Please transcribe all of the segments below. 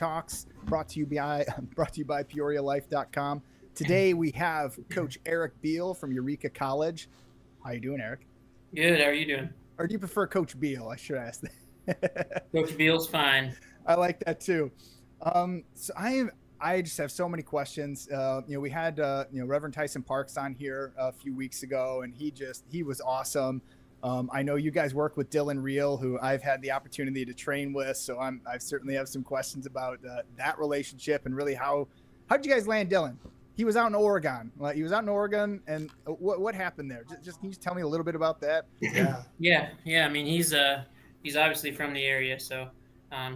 Talks, brought to you by PeoriaLife.com. Today we have Coach Eric Biehl from Eureka College. How you doing, Eric? Good. How are you doing? Or do you prefer Coach Biehl? I should ask that. Coach Biehl's fine. I like that too. I just have so many questions. We had Reverend Tyson Parks on here a few weeks ago, and he was awesome. I know you guys work with Dylan Reel, who I've had the opportunity to train with, so I certainly have some questions about that relationship and really how did you guys land Dylan? He was out in Oregon. And what happened there? Just can you tell me a little bit about that? Yeah. I mean, he's obviously from the area, so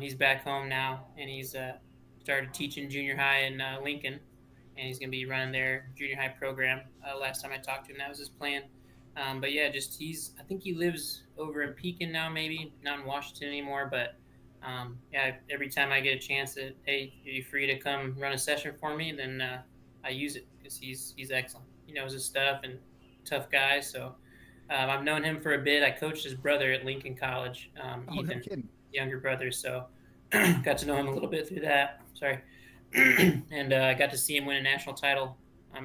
he's back home now, and he's started teaching junior high in Lincoln, and he's going to be running their junior high program. Last time I talked to him, that was his plan. But yeah, I think he lives over in Pekin now, maybe not in Washington anymore. But every time I get a chance that, hey, are you free to come run a session for me? Then I use it because he's excellent. He knows his stuff and tough guy. So I've known him for a bit. I coached his brother at Lincoln College, Ethan, no younger brother. So got to know him a little bit through that. Sorry. And I got to see him win a national title. I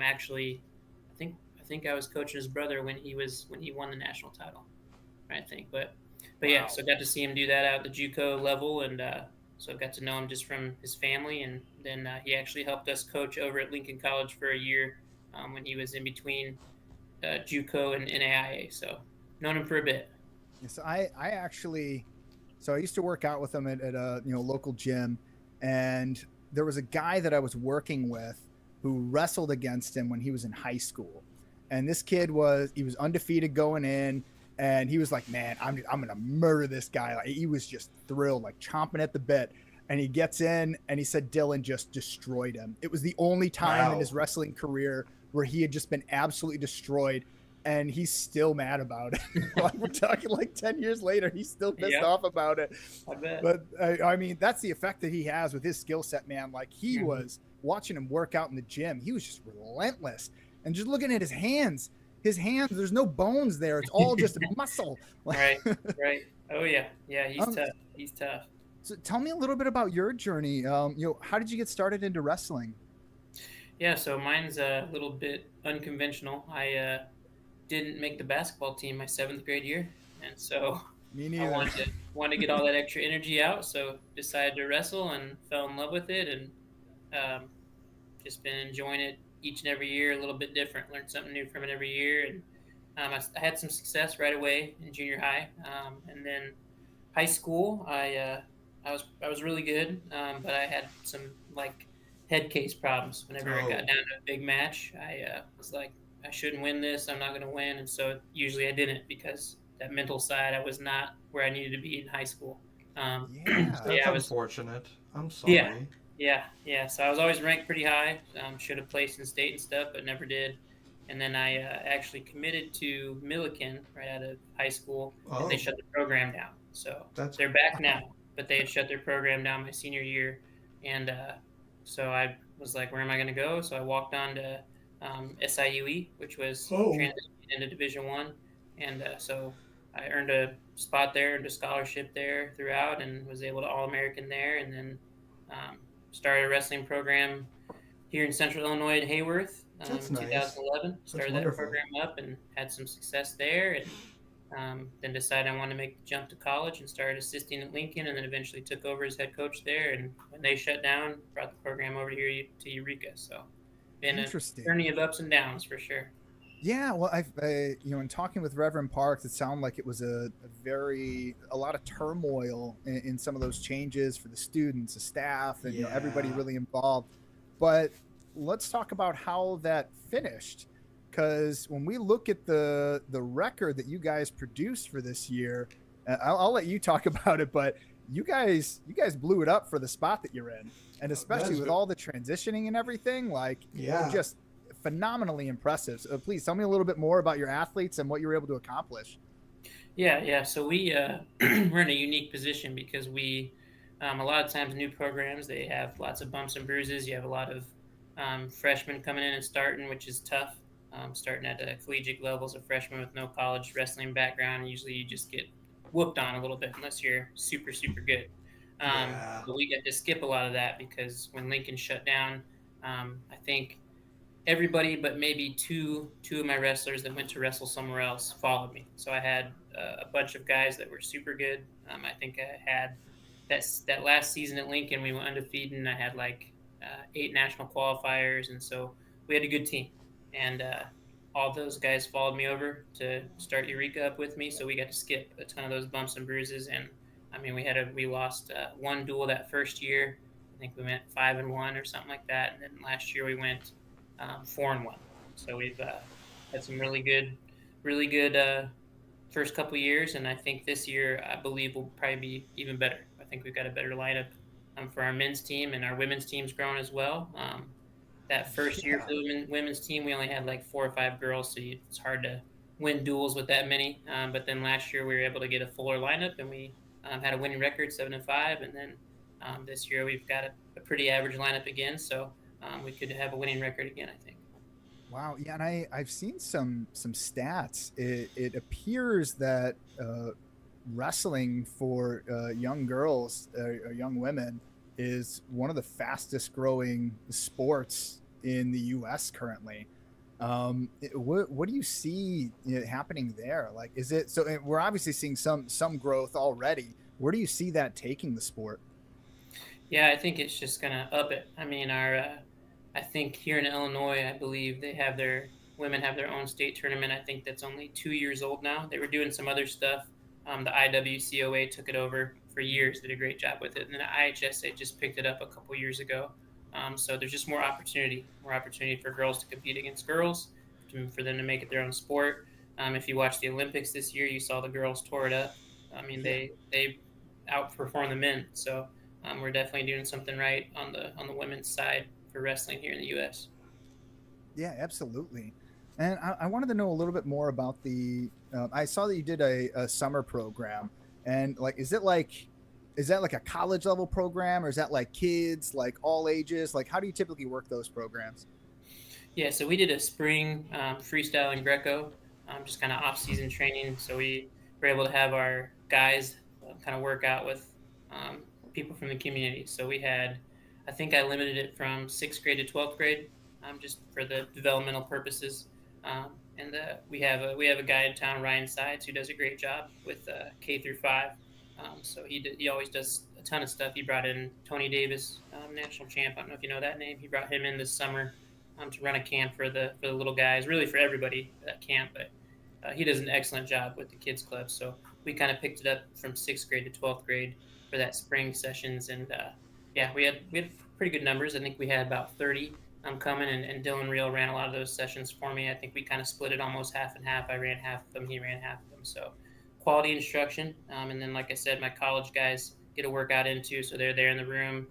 think I was coaching his brother when he won the national title, I think. But yeah, so I got to see him do that out at the JUCO level, and so I got to know him just from his family, and then he actually helped us coach over at Lincoln College for a year when he was in between JUCO and NAIA. So known him for a bit. So I used to work out with him at a local gym, and there was a guy that I was working with who wrestled against him when he was in high school. And this kid was undefeated going in, and he was like, man, I'm going to murder this guy. Like, he was just thrilled, like chomping at the bit. And he gets in, and he said Dylan just destroyed him. It was the only time in his wrestling career where he had just been absolutely destroyed. And he's still mad about it. Like, we're talking like 10 years later, he's still pissed off about it. I bet. But I mean, that's the effect that he has with his skill set, man. Like, he was watching him work out in the gym. He was just relentless. And just looking at his hands, there's no bones there. It's all just muscle. Right. Oh yeah. He's tough. So tell me a little bit about your journey. How did you get started into wrestling? Yeah, so mine's a little bit unconventional. I didn't make the basketball team my 7th grade year, and so Me neither. I wanted to get all that extra energy out, so decided to wrestle and fell in love with it, and just been enjoying it each and every year, a little bit different. Learned something new from it every year, and I had some success right away in junior high, and then high school. I was really good, but I had some like head case problems. Whenever I got down to a big match, I was like, I shouldn't win this. I'm not going to win, and so usually I didn't because that mental side, I was not where I needed to be in high school. That's unfortunate. I'm sorry. Yeah. So I was always ranked pretty high. Should have placed in state and stuff, but never did. And then I actually committed to Milliken right out of high school, and they shut the program down. So they're back now, but they had shut their program down my senior year. And so I was like, where am I going to go? So I walked on to SIUE, which was transitioning into Division I. And so I earned a spot there, earned a scholarship there throughout, and was able to All-American there. And then started a wrestling program here in Central Illinois at Hayworth in 2011. Started that program up and had some success there, and then decided I wanted to make the jump to college and started assisting at Lincoln, and then eventually took over as head coach there. And when they shut down, brought the program over here to Eureka. So been a journey of ups and downs for sure. Yeah, well, in talking with Reverend Parks, it sounded like it was a lot of turmoil in some of those changes for the students, the staff, and everybody really involved. But let's talk about how that finished, because when we look at the record that you guys produced for this year, I'll let you talk about it, but you guys blew it up for the spot that you're in, and especially with all the transitioning and everything, just phenomenally impressive. So please tell me a little bit more about your athletes and what you were able to accomplish. Yeah. So we we're in a unique position because we a lot of times new programs, they have lots of bumps and bruises. You have a lot of freshmen coming in and starting, which is tough. Starting at the collegiate levels, a freshman with no college wrestling background, usually you just get whooped on a little bit unless you're super, super good. Yeah. But we got to skip a lot of that because when Lincoln shut down, I think everybody but maybe two of my wrestlers that went to wrestle somewhere else followed me. So I had a bunch of guys that were super good. I think I had that last season at Lincoln, we went undefeated, and I had like 8 national qualifiers, and so we had a good team. And all those guys followed me over to start Eureka up with me, so we got to skip a ton of those bumps and bruises. And I mean, we lost one duel that first year. I think we went 5-1 or something like that, and then last year we went 4-1. So we've had some really good first couple years, and I think this year I believe will probably be even better. I think we've got a better lineup for our men's team, and our women's team's grown as well. That first year for the women's team, we only had like 4 or 5 girls, so it's hard to win duels with that many. But then last year we were able to get a fuller lineup, and we had a winning record, 7-5, and then this year we've got a pretty average lineup again, so we could have a winning record again, I think. Wow, yeah, and I've seen some stats. It appears that wrestling for young girls, young women, is one of the fastest growing sports in the U.S. currently. What do you see happening there? Like, is it so? We're obviously seeing some growth already. Where do you see that taking the sport? Yeah, I think it's just gonna up it. I mean, I think here in Illinois, I believe women have their own state tournament. I think that's only 2 years old now. They were doing some other stuff. The IWCOA took it over for years, did a great job with it, and then IHSA just picked it up a couple years ago. So there's just more opportunity for girls to compete against girls, for them to make it their own sport. If you watch the Olympics this year, you saw the girls tore it up. I mean, they outperformed the men. So we're definitely doing something right on the women's side for wrestling here in the U.S. Yeah, absolutely. And I wanted to know a little bit more about I saw that you did a summer program, and like, is that like a college level program, or is that like kids, like all ages? Like, how do you typically work those programs? Yeah, so we did a spring freestyle and Greco, just kind of off-season training. So we were able to have our guys kind of work out with people from the community. So we had, I think I limited it from 6th grade to 12th grade, just for the developmental purposes. And we have a guy in town, Ryan Sides, who does a great job with K through 5. So he always does a ton of stuff. He brought in Tony Davis, national champ. I don't know if you know that name. He brought him in this summer to run a camp for the little guys, really for everybody at camp. But he does an excellent job with the kids club. So we kind of picked it up from 6th grade to 12th grade for that spring sessions. And yeah, we had pretty good numbers. I think we had about 30 coming, and Dylan Reel ran a lot of those sessions for me. I think we kind of split it almost half and half. I ran half of them, he ran half of them. So quality instruction. And then, like I said, my college guys get a workout in too. So they're there in the room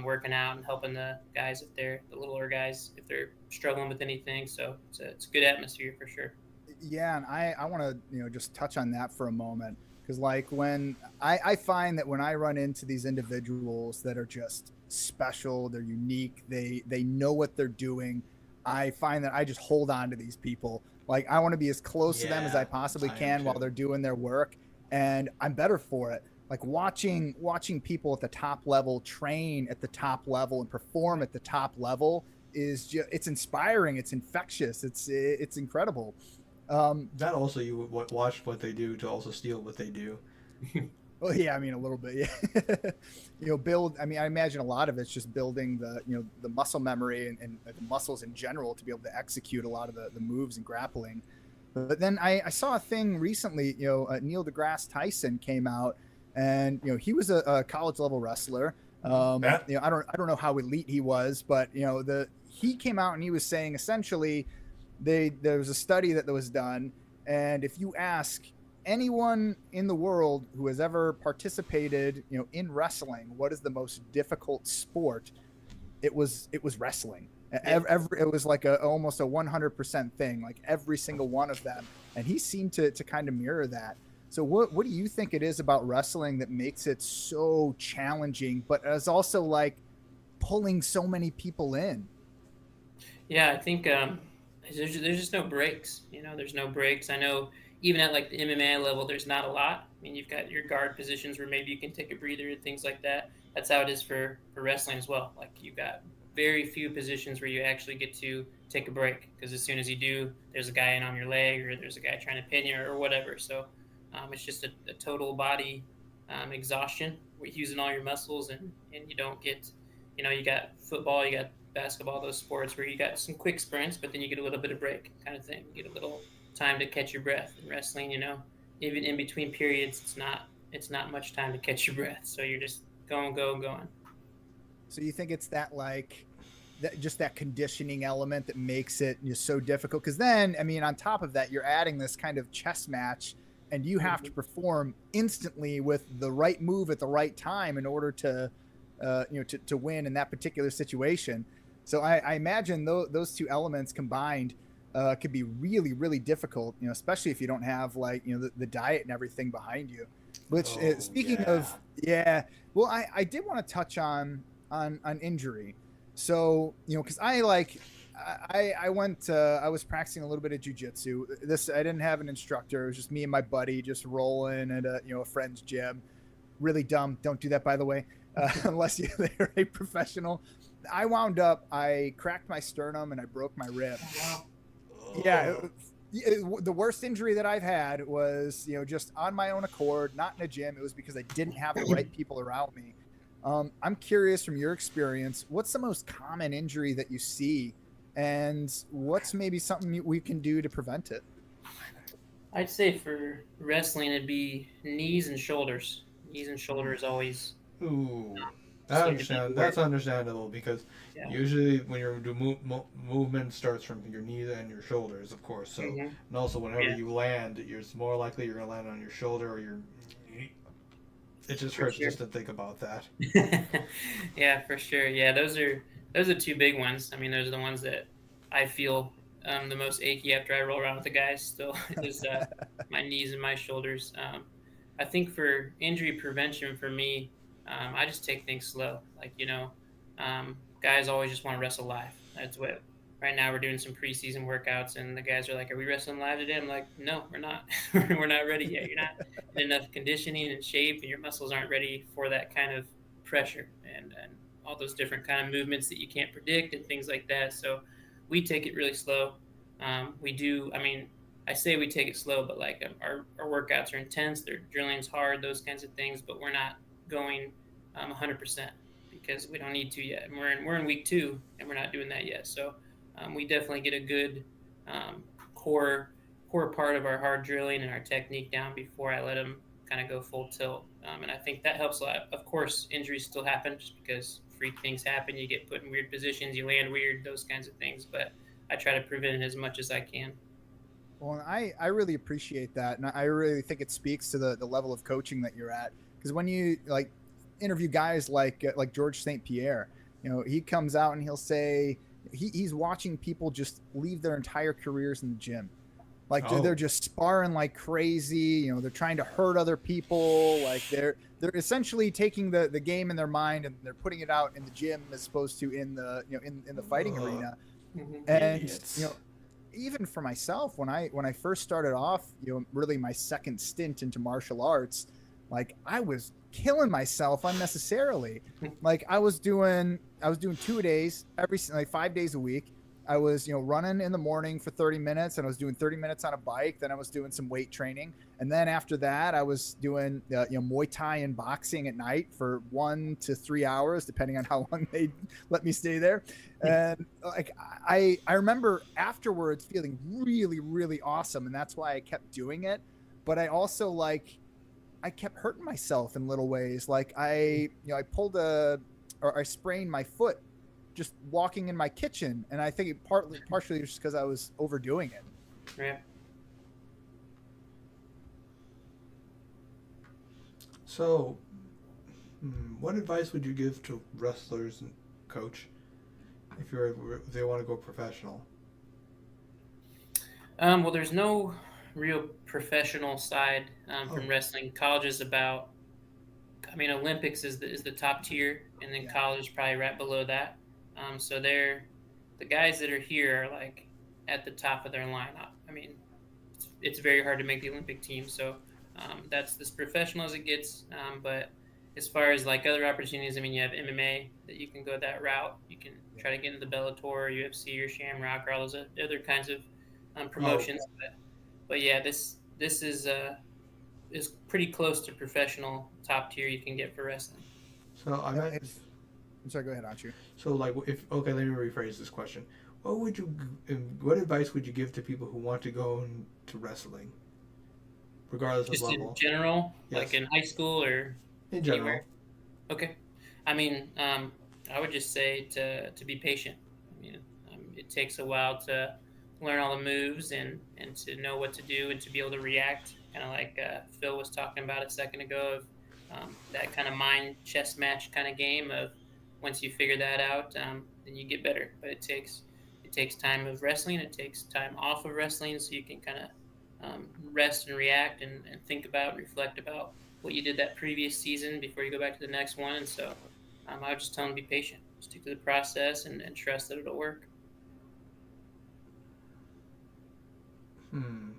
working out and helping the guys, the littler guys, if they're struggling with anything. So it's a good atmosphere for sure. Yeah, and I want to just touch on that for a moment, because like when I find that when I run into these individuals that are just special, they're unique, they know what they're doing, I find that I just hold on to these people. Like, I want to be as close to them as I possibly can while they're doing their work, and I'm better for it. Like watching people at the top level train at the top level and perform at the top level is just, it's inspiring, it's infectious, it's incredible. That also, you watch what they do to also steal what they do. Well, yeah, I mean, a little bit, yeah. I mean, I imagine a lot of it's just building the muscle memory and the muscles in general to be able to execute a lot of the moves and grappling. But then I saw a thing recently, Neil deGrasse Tyson came out, and he was a college level wrestler. I don't know how elite he was, but he came out and he was saying essentially there was a study that was done, and if you ask anyone in the world who has ever participated in wrestling, what is the most difficult sport, it was wrestling. It was like almost a 100% thing, like every single one of them, and he seemed to kind of mirror that. So what do you think it is about wrestling that makes it so challenging, but is also like pulling so many people in? Yeah, I think there's just no breaks. There's no breaks. I know even at like the MMA level, there's not a lot. I mean, you've got your guard positions where maybe you can take a breather and things like that. That's how it is for wrestling as well. Like you've got very few positions where you actually get to take a break, because as soon as you do, there's a guy in on your leg, or there's a guy trying to pin you, or whatever. So it's just a total body exhaustion. We're using all your muscles, and you don't get, you got football, you got basketball, those sports where you got some quick sprints, but then you get a little bit of break kind of thing. You get a little time to catch your breath. In wrestling, even in between periods, it's not much time to catch your breath. So you're just going. So you think it's that just that conditioning element that makes it so difficult? Because then, I mean, on top of that, you're adding this kind of chess match, and you have to perform instantly with the right move at the right time in order to win in that particular situation. So I imagine those two elements combined could be really, really difficult, especially if you don't have the diet and everything behind you. Which speaking of, well, I did want to touch on injury. So, because I was practicing a little bit of jujitsu. I didn't have an instructor. It was just me and my buddy just rolling at a friend's gym. Really dumb. Don't do that, by the way, unless they're a professional. I cracked my sternum and I broke my rib. Wow. Yeah. The worst injury that I've had was, just on my own accord, not in a gym. It was because I didn't have the right people around me. I'm curious, from your experience, what's the most common injury that you see, and what's maybe something we can do to prevent it? I'd say for wrestling, it'd be knees and shoulders. Knees and shoulders always. Ooh, that's understandable, because usually when your movement starts from your knees and your shoulders, of course. So, and also whenever you land, it's more likely you're going to land on your shoulder or your. It just hurts just to think about that. Yeah, for sure. Yeah, those are two big ones. I mean, those are the ones that I feel the most achy after I roll around with the guys. Still, is my knees and my shoulders. I think for injury prevention, for me, I just take things slow. Guys always just want to wrestle live. That's what. Right now we're doing some preseason workouts, and the guys are like, "Are we wrestling live today?" I'm like, "No, we're not. We're not ready yet. You're not in enough conditioning and shape, and your muscles aren't ready for that kind of pressure and all those different kind of movements that you can't predict and things like that." So we take it really slow. We do. I mean, I say we take it slow, but our workouts are intense. Their drilling's hard, those kinds of things. But we're not going 100% because we don't need to yet. And we're in week 2, and we're not doing that yet. So. We definitely get a good core part of our hard drilling and our technique down before I let them kind of go full tilt. And I think that helps a lot. Of course, injuries still happen just because freak things happen. You get put in weird positions, you land weird, those kinds of things. But I try to prevent it as much as I can. Well, I really appreciate that. And I really think it speaks to the level of coaching that you're at. Because when you interview guys like George St. Pierre, he comes out and he'll say, he's watching people just leave their entire careers in the gym. They're just sparring like crazy. They're trying to hurt other people. They're essentially taking the game in their mind and they're putting it out in the gym as opposed to in the in the fighting arena. And even for myself, when I first started off, really my second stint into martial arts, I was killing myself unnecessarily. I was doing 2-a-days every 5 days a week. I was running in the morning for 30 minutes, and I was doing 30 minutes on a bike. Then I was doing some weight training, and then after that I was doing Muay Thai and boxing at night for 1 to 3 hours, depending on how long they let me stay there. And I remember afterwards feeling really, really awesome, and that's why I kept doing it. But I also I kept hurting myself in little ways. I sprained my foot just walking in my kitchen, and I think it partially just because I was overdoing it. Yeah. So, what advice would you give to wrestlers and coach if they want to go professional? Well, there's no real professional side from wrestling. College is about. I mean, Olympics is the top tier, and then college is probably right below that. So the guys that are here are at the top of their lineup. I mean, it's very hard to make the Olympic team. So That's as professional as it gets. But as far as like other opportunities, I mean, you have MMA that you can go that route. You can try to get into the Bellator, UFC, or Shamrock, or all those other kinds of promotions. But yeah, this is pretty close to professional top tier you can get for wrestling. So I Now, might. I'm sorry. Go ahead, Anshu. So like, if okay, let me rephrase this question. What advice would you give to people who want to go into wrestling, regardless Just of in level? general, Yes. like in high school or In anywhere. general. Okay. I mean, I would just say to be patient. I mean, it takes a while to learn all the moves and to know what to do and to be able to react. Kind of like Phil was talking about a second ago of that kind of mind chess match kind of game of once you figure that out, then you get better. But it takes time of wrestling. It takes time off of wrestling so you can kind of rest and react and think about, reflect about what you did that previous season before you go back to the next one. And so I would just tell them to be patient, stick to the process, and trust that it'll work. Hmm.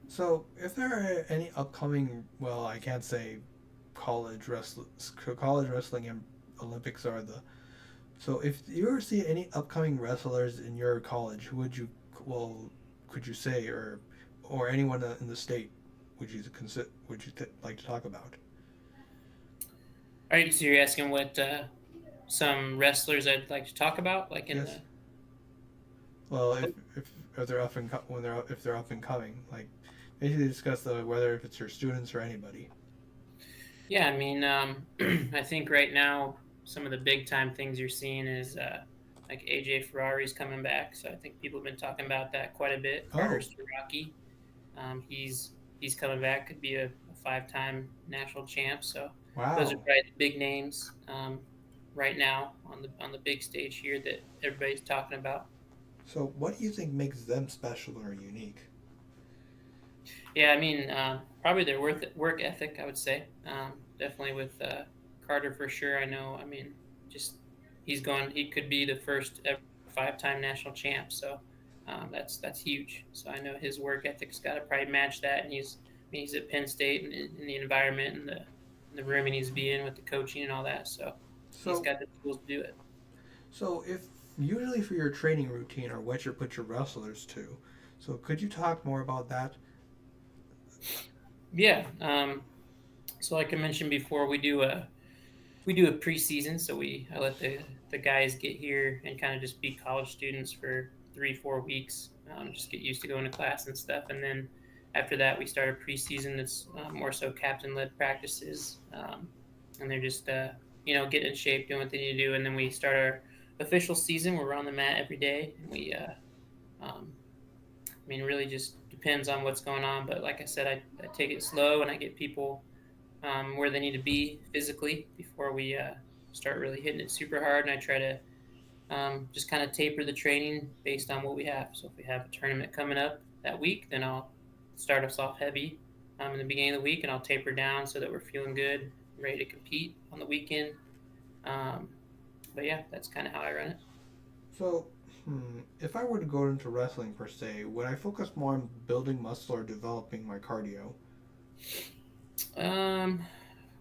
So, if there are any upcoming, well, I can't say college wrestling and Olympics are the. So, if you were to see any upcoming wrestlers in your college, who would you, well, could you say, or anyone in the state, would you like to talk about? All right, so you're asking what some wrestlers I'd like to talk about, like in Yes. the. Well, if they're up and if they're up and coming, like basically discuss whether if it's your students or anybody. Yeah, I mean, I think right now some of the big time things you're seeing is like AJ Ferrari's coming back, so I think people have been talking about that quite a bit. Carter Oh, Rocky, he's coming back, could be a 5-time national champ. So those are wow. probably the big names right now on the big stage here that everybody's talking about. So, what do you think makes them special or unique? Yeah, I mean, probably their work ethic, I would say. Definitely with Carter for sure. I know. I mean, just he's going. He could be the first ever 5-time national champ. So that's huge. So I know his work ethic's got to probably match that. And he's at Penn State and in the environment and the room he needs to be in with the coaching and all that. So he's So, got the tools to do it. so if usually for your training routine or what you put your wrestlers to, so could you talk more about that? Yeah. So like I mentioned before, we do a preseason, so I let the guys get here and kind of just be college students for 3-4 weeks, just get used to going to class and stuff, and then after that we start a preseason that's more so captain led practices, and they're just getting in shape, doing what they need to do, and then we start our official season where we're on the mat every day, and um, I mean really just depends on what's going on, but like I said, I take it slow and I get people where they need to be physically before we start really hitting it super hard. And I try to just kind of taper the training based on what we have. So if we have a tournament coming up that week, then I'll start us off heavy in the beginning of the week, and I'll taper down so that we're feeling good, ready to compete on the weekend. Um, but yeah, that's kind of how I run it. So, if I were to go into wrestling per se, would I focus more on building muscle or developing my cardio? Um,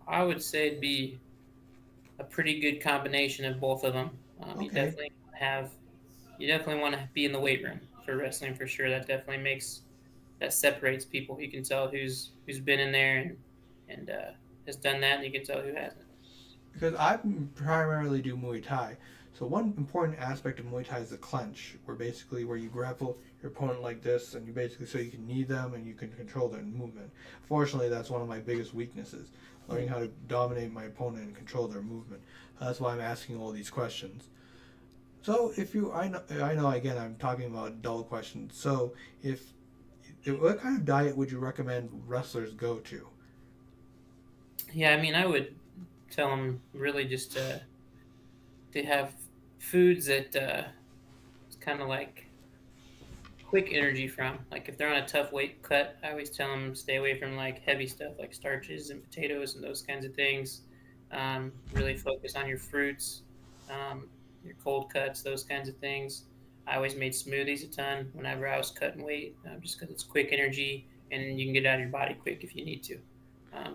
I would say it'd be a pretty good combination of both of them. Okay. You definitely want to be in the weight room for wrestling for sure. That separates people. You can tell who's been in there and has done that, and you can tell who hasn't. Because I primarily do Muay Thai. So one important aspect of Muay Thai is the clench, where you grapple your opponent like this, and you basically so you can knee them and you can control their movement. Fortunately, that's one of my biggest weaknesses, learning how to dominate my opponent and control their movement. That's why I'm asking all these questions. So I know again I'm talking about dull questions. So what kind of diet would you recommend wrestlers go to? Yeah, I mean, I would tell them really just to have foods that it's kind of like quick energy from. Like if they're on a tough weight cut, I always tell them stay away from like heavy stuff like starches and potatoes and those kinds of things. Really focus on your fruits, your cold cuts, those kinds of things. I always made smoothies a ton whenever I was cutting weight, just because it's quick energy and you can get it out of your body quick if you need to.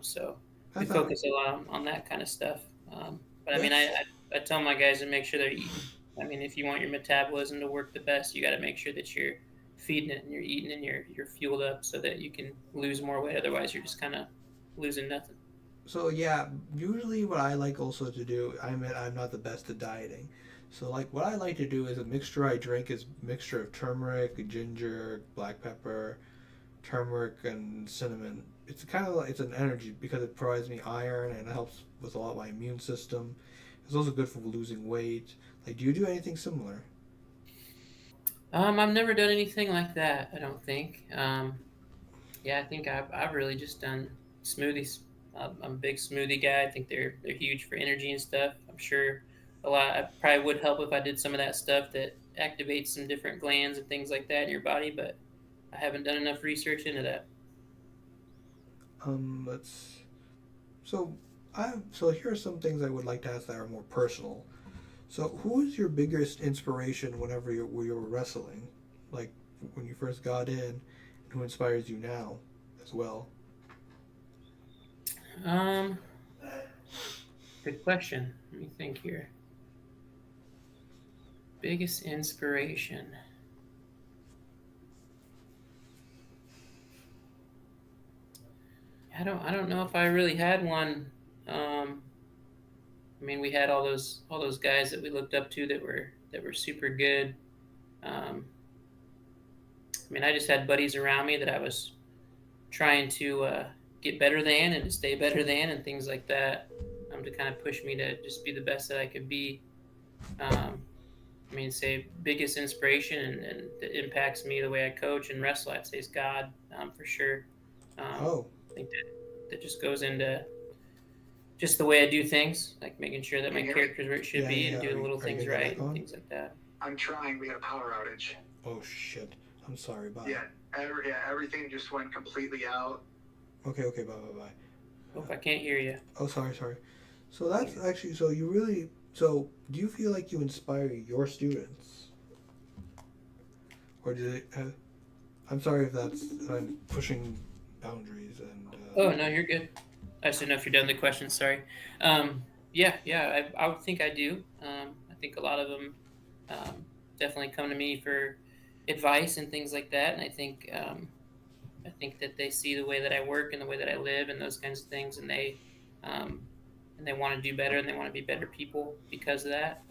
So we That's focus a lot on that kind of stuff. But I mean, I tell my guys to make sure they're eating. I mean, if you want your metabolism to work the best, you got to make sure that you're feeding it and you're eating and you're fueled up so that you can lose more weight. Otherwise, you're just kind of losing nothing. So yeah, usually what I like also to do, I'm not the best at dieting. So like what I like to do is a mixture I drink is mixture of turmeric, ginger, black pepper, turmeric and cinnamon. It's kind of like it's an energy because it provides me iron and it helps with a lot of my immune system. It's also good for losing weight. Like, do you do anything similar? I've never done anything like that. I don't think. Yeah, I think I've really just done smoothies. I'm a big smoothie guy. I think they're huge for energy and stuff. I'm sure a lot. I probably would help if I did some of that stuff that activates some different glands and things like that in your body, but I haven't done enough research into that. Let's. So, so here are some things I would like to ask that are more personal. So, who is your biggest inspiration whenever you were wrestling, like when you first got in, and who inspires you now, as well? Good question. Let me think here. Biggest inspiration. I don't know if I really had one. I mean, we had all those guys that we looked up to that were super good. I mean, I just had buddies around me that I was trying to get better than and to stay better than and things like that, to kind of push me to just be the best that I could be. I mean, say biggest inspiration and that impacts me the way I coach and wrestle, I'd say is God, for sure. I think that just goes into just the way I do things, like making sure that my character's where it should be and doing little things right and things like that. I'm trying. We had a power outage. Oh shit! I'm sorry. Bye. Yeah, everything just went completely out. Okay. Bye. Hope I can't hear you. Oh, sorry. So that's actually so you really so do you feel like you inspire your students, or do they? I'm sorry if I'm pushing boundaries and. Oh no, you're good. I just didn't know if you're done the question. Sorry. Yeah. I would think I do. I think a lot of them definitely come to me for advice and things like that, and I think that they see the way that I work and the way that I live and those kinds of things, and they want to do better and they want to be better people because of that.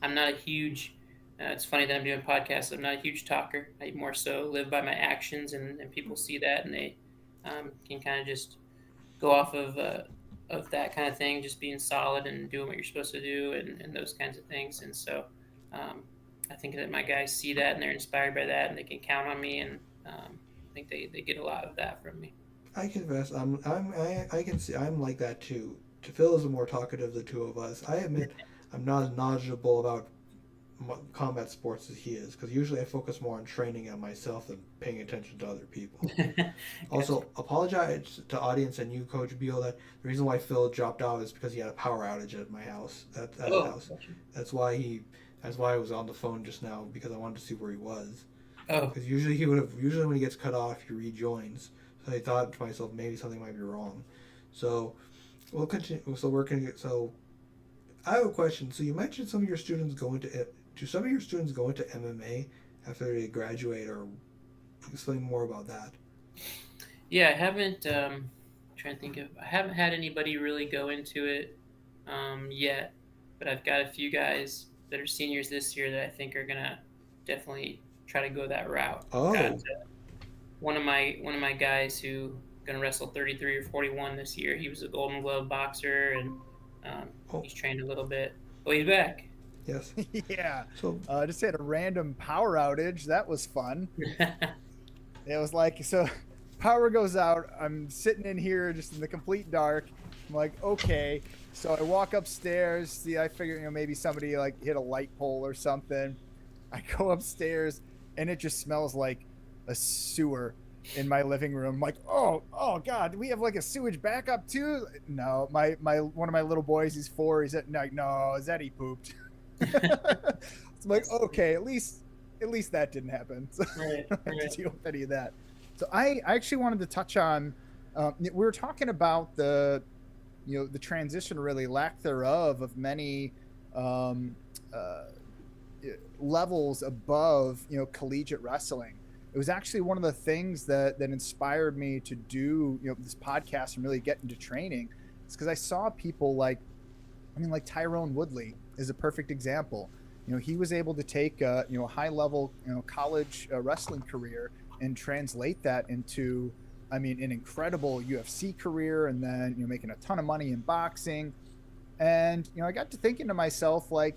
I'm not a huge. It's funny that I'm doing podcasts. I'm not a huge talker. I more so live by my actions, and people see that and they can kind of just go off of that kind of thing, just being solid and doing what you're supposed to do and those kinds of things. And so I think that my guys see that and they're inspired by that and they can count on me, and I think they get a lot of that from me. I confess, I can see I'm like that too. Phil is the more talkative of the two of us. I admit I'm not as knowledgeable about combat sports as he is, because usually I focus more on training on myself than paying attention to other people. Also, apologize to audience and you, Coach Biehl, that the reason why Phil dropped out is because he had a power outage at my house. At his house. Gotcha. That's why I was on the phone just now, because I wanted to see where he was. Oh. Because usually when he gets cut off, he rejoins. So I thought to myself, maybe something might be wrong. So we'll continue. So I have a question. So you mentioned some of your students go into MMA after they graduate, or explain more about that. Yeah, I haven't. Trying to think of. I haven't had anybody really go into it yet, but I've got a few guys that are seniors this year that I think are gonna definitely try to go that route. Oh. One of my guys who gonna wrestle 33 or 41 this year. He was a Golden Glove boxer, and he's trained a little bit. Oh, he's back. Yes. Yeah. So just had a random power outage. That was fun. It was like, so power goes out. I'm sitting in here just in the complete dark. I'm like, okay. So I walk upstairs. See, I figure, maybe somebody like hit a light pole or something. I go upstairs and it just smells like a sewer in my living room. I'm like, oh God, do we have like a sewage backup too? No, my one of my little boys, he's 4. He's like, no, is that he pooped? It's like, okay, at least that didn't happen. So I don't have to deal with any of that. So I actually wanted to touch on, we were talking about the transition, really lack thereof, of many um, uh, levels above, collegiate wrestling. It was actually one of the things that inspired me to do, this podcast and really get into training. It's because I saw people like Tyrone Woodley is a perfect example. He was able to take a high level college wrestling career and translate that into, an incredible UFC career, and then making a ton of money in boxing. And I got to thinking to myself, like,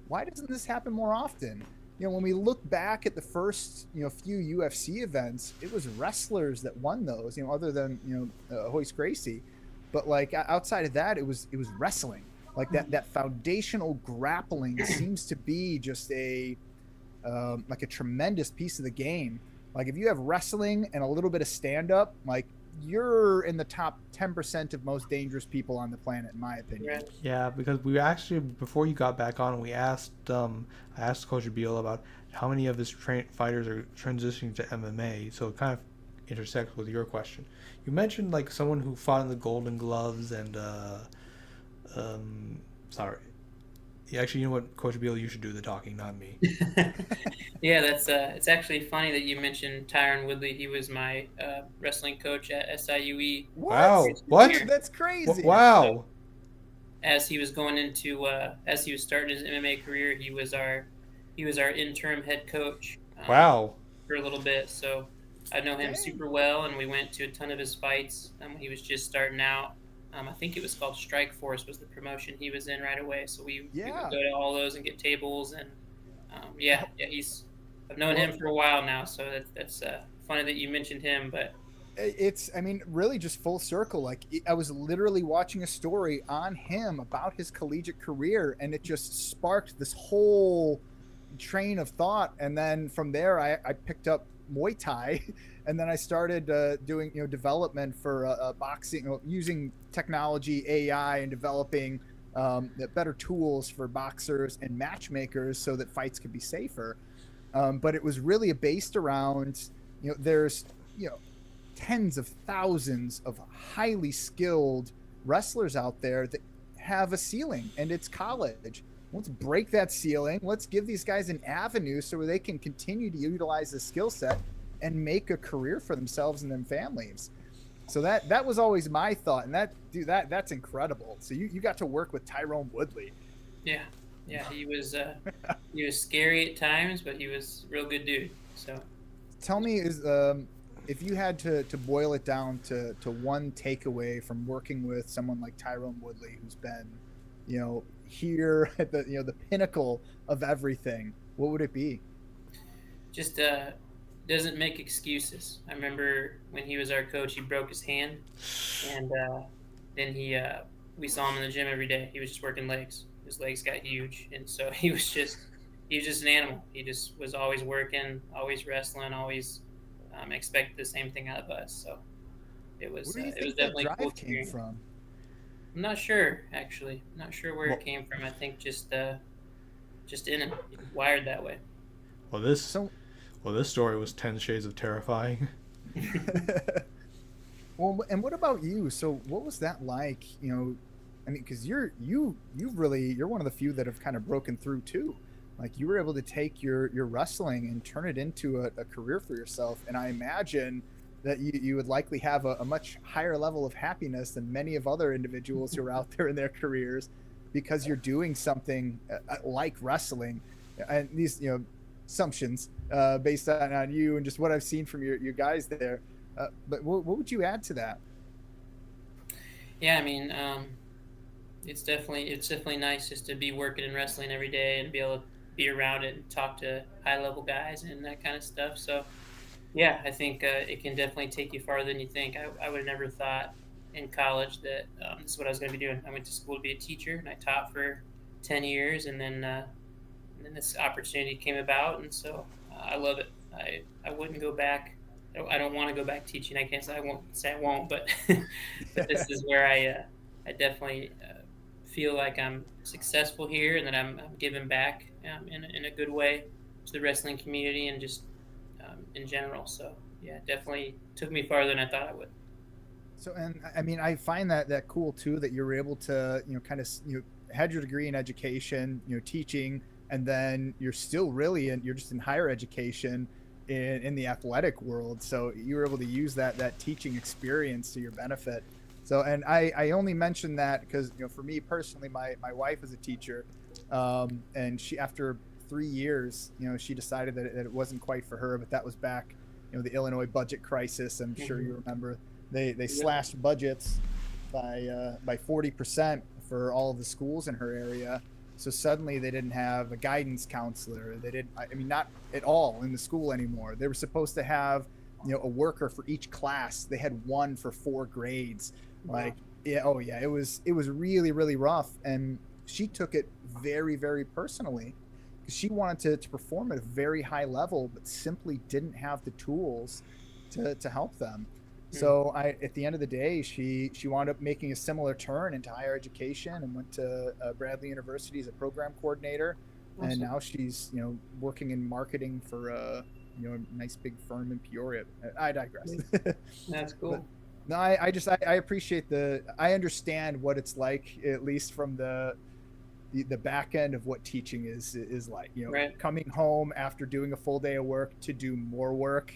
why doesn't this happen more often? When we look back at the first few UFC events, it was wrestlers that won those, other than Hoist Gracie. But like outside of that, it was wrestling. Like that foundational grappling seems to be just like a tremendous piece of the game. Like if you have wrestling and a little bit of stand up, like you're in the top 10% of most dangerous people on the planet, in my opinion. Yeah, because we actually, before you got back on, I asked Coach Biehl about how many of his fighters are transitioning to MMA. So it kind of intersects with your question. You mentioned like someone who fought in the Golden Gloves and sorry. Yeah, actually, you know what, Coach Biehl, you should do the talking, not me. Yeah, that's it's actually funny that you mentioned Tyron Woodley. He was my wrestling coach at SIUE. Wow, what? That's crazy. Wow. So, as he was going into as he was starting his MMA career, he was our interim head coach. Wow. For a little bit, so I know him super well, and we went to a ton of his fights when he was just starting out. I think it was called Strike Force was the promotion he was in right away. So we would go to all those and get tables, and I've known him for a while now, so that's funny that you mentioned him. But it's really just full circle. Like I was literally watching a story on him about his collegiate career, and it just sparked this whole train of thought. And then from there, I picked up Muay Thai, and then I started doing development for boxing, using technology, AI, and developing better tools for boxers and matchmakers so that fights could be safer. But it was really based around there's tens of thousands of highly skilled wrestlers out there that have a ceiling, and it's college. Let's break that ceiling. Let's give these guys an avenue so they can continue to utilize the skill set and make a career for themselves and their families. So that was always my thought, and that's incredible. So you got to work with Tyrone Woodley. Yeah, he was scary at times, but he was a real good dude. So tell me, if you had to boil it down to one takeaway from working with someone like Tyrone Woodley, who's been here at the pinnacle of everything, what would it be? Just doesn't make excuses. I remember when he was our coach, he broke his hand, and then we saw him in the gym every day. He was just working legs. His legs got huge, and so he was just an animal. He just was always working, always wrestling, always expected the same thing out of us. So it was definitely drive cool. Came from? I'm not sure, actually. Not sure where it came from. I think just in him, wired that way. Well, this story was 10 shades of terrifying. Well, and what about you? So what was that like? Because you're one of the few that have kind of broken through too. Like you were able to take your wrestling and turn it into a career for yourself. And I imagine that you would likely have a much higher level of happiness than many of other individuals who are out there in their careers, because you're doing something like wrestling. And these assumptions based on you and just what I've seen from your guys there. But what would you add to that? Yeah, it's definitely nice just to be working in wrestling every day and be able to be around it and talk to high level guys and that kind of stuff. So yeah, I think it can definitely take you farther than you think. I would have never thought in college that this is what I was going to be doing. I went to school to be a teacher, and I taught for 10 years, and then this opportunity came about, and so I love it. I wouldn't go back. I don't want to go back teaching. I can't say I won't, but but this is where I definitely feel like I'm successful here, and that I'm giving back in a good way to the wrestling community and just in general. So yeah, definitely took me farther than I thought I would. So, and I mean, I find that cool too, that you're able to, kind of, had your degree in education, teaching, and then you're still really you're just in higher education in the athletic world. So you were able to use that teaching experience to your benefit. So, and I only mention that because, for me personally, my wife is a teacher, and she, after 3 years, she decided that it wasn't quite for her, but that was back, the Illinois budget crisis. I'm sure you remember they slashed budgets by 40% for all of the schools in her area. So suddenly they didn't have a guidance counselor. They didn't, I mean, not at all in the school anymore. They were supposed to have, a worker for each class. They had one for 4 grades. Like, yeah, oh yeah, it was really, really rough. And she took it very, very personally, because she wanted to perform at a very high level, but simply didn't have the tools to help them. So at the end of the day, she wound up making a similar turn into higher education and went to Bradley University as a program coordinator. Awesome. And now she's, working in marketing for a nice big firm in Peoria. I digress. That's cool. But, no, I appreciate I understand what it's like, at least from the back end of what teaching is like, right. Coming home after doing a full day of work to do more work.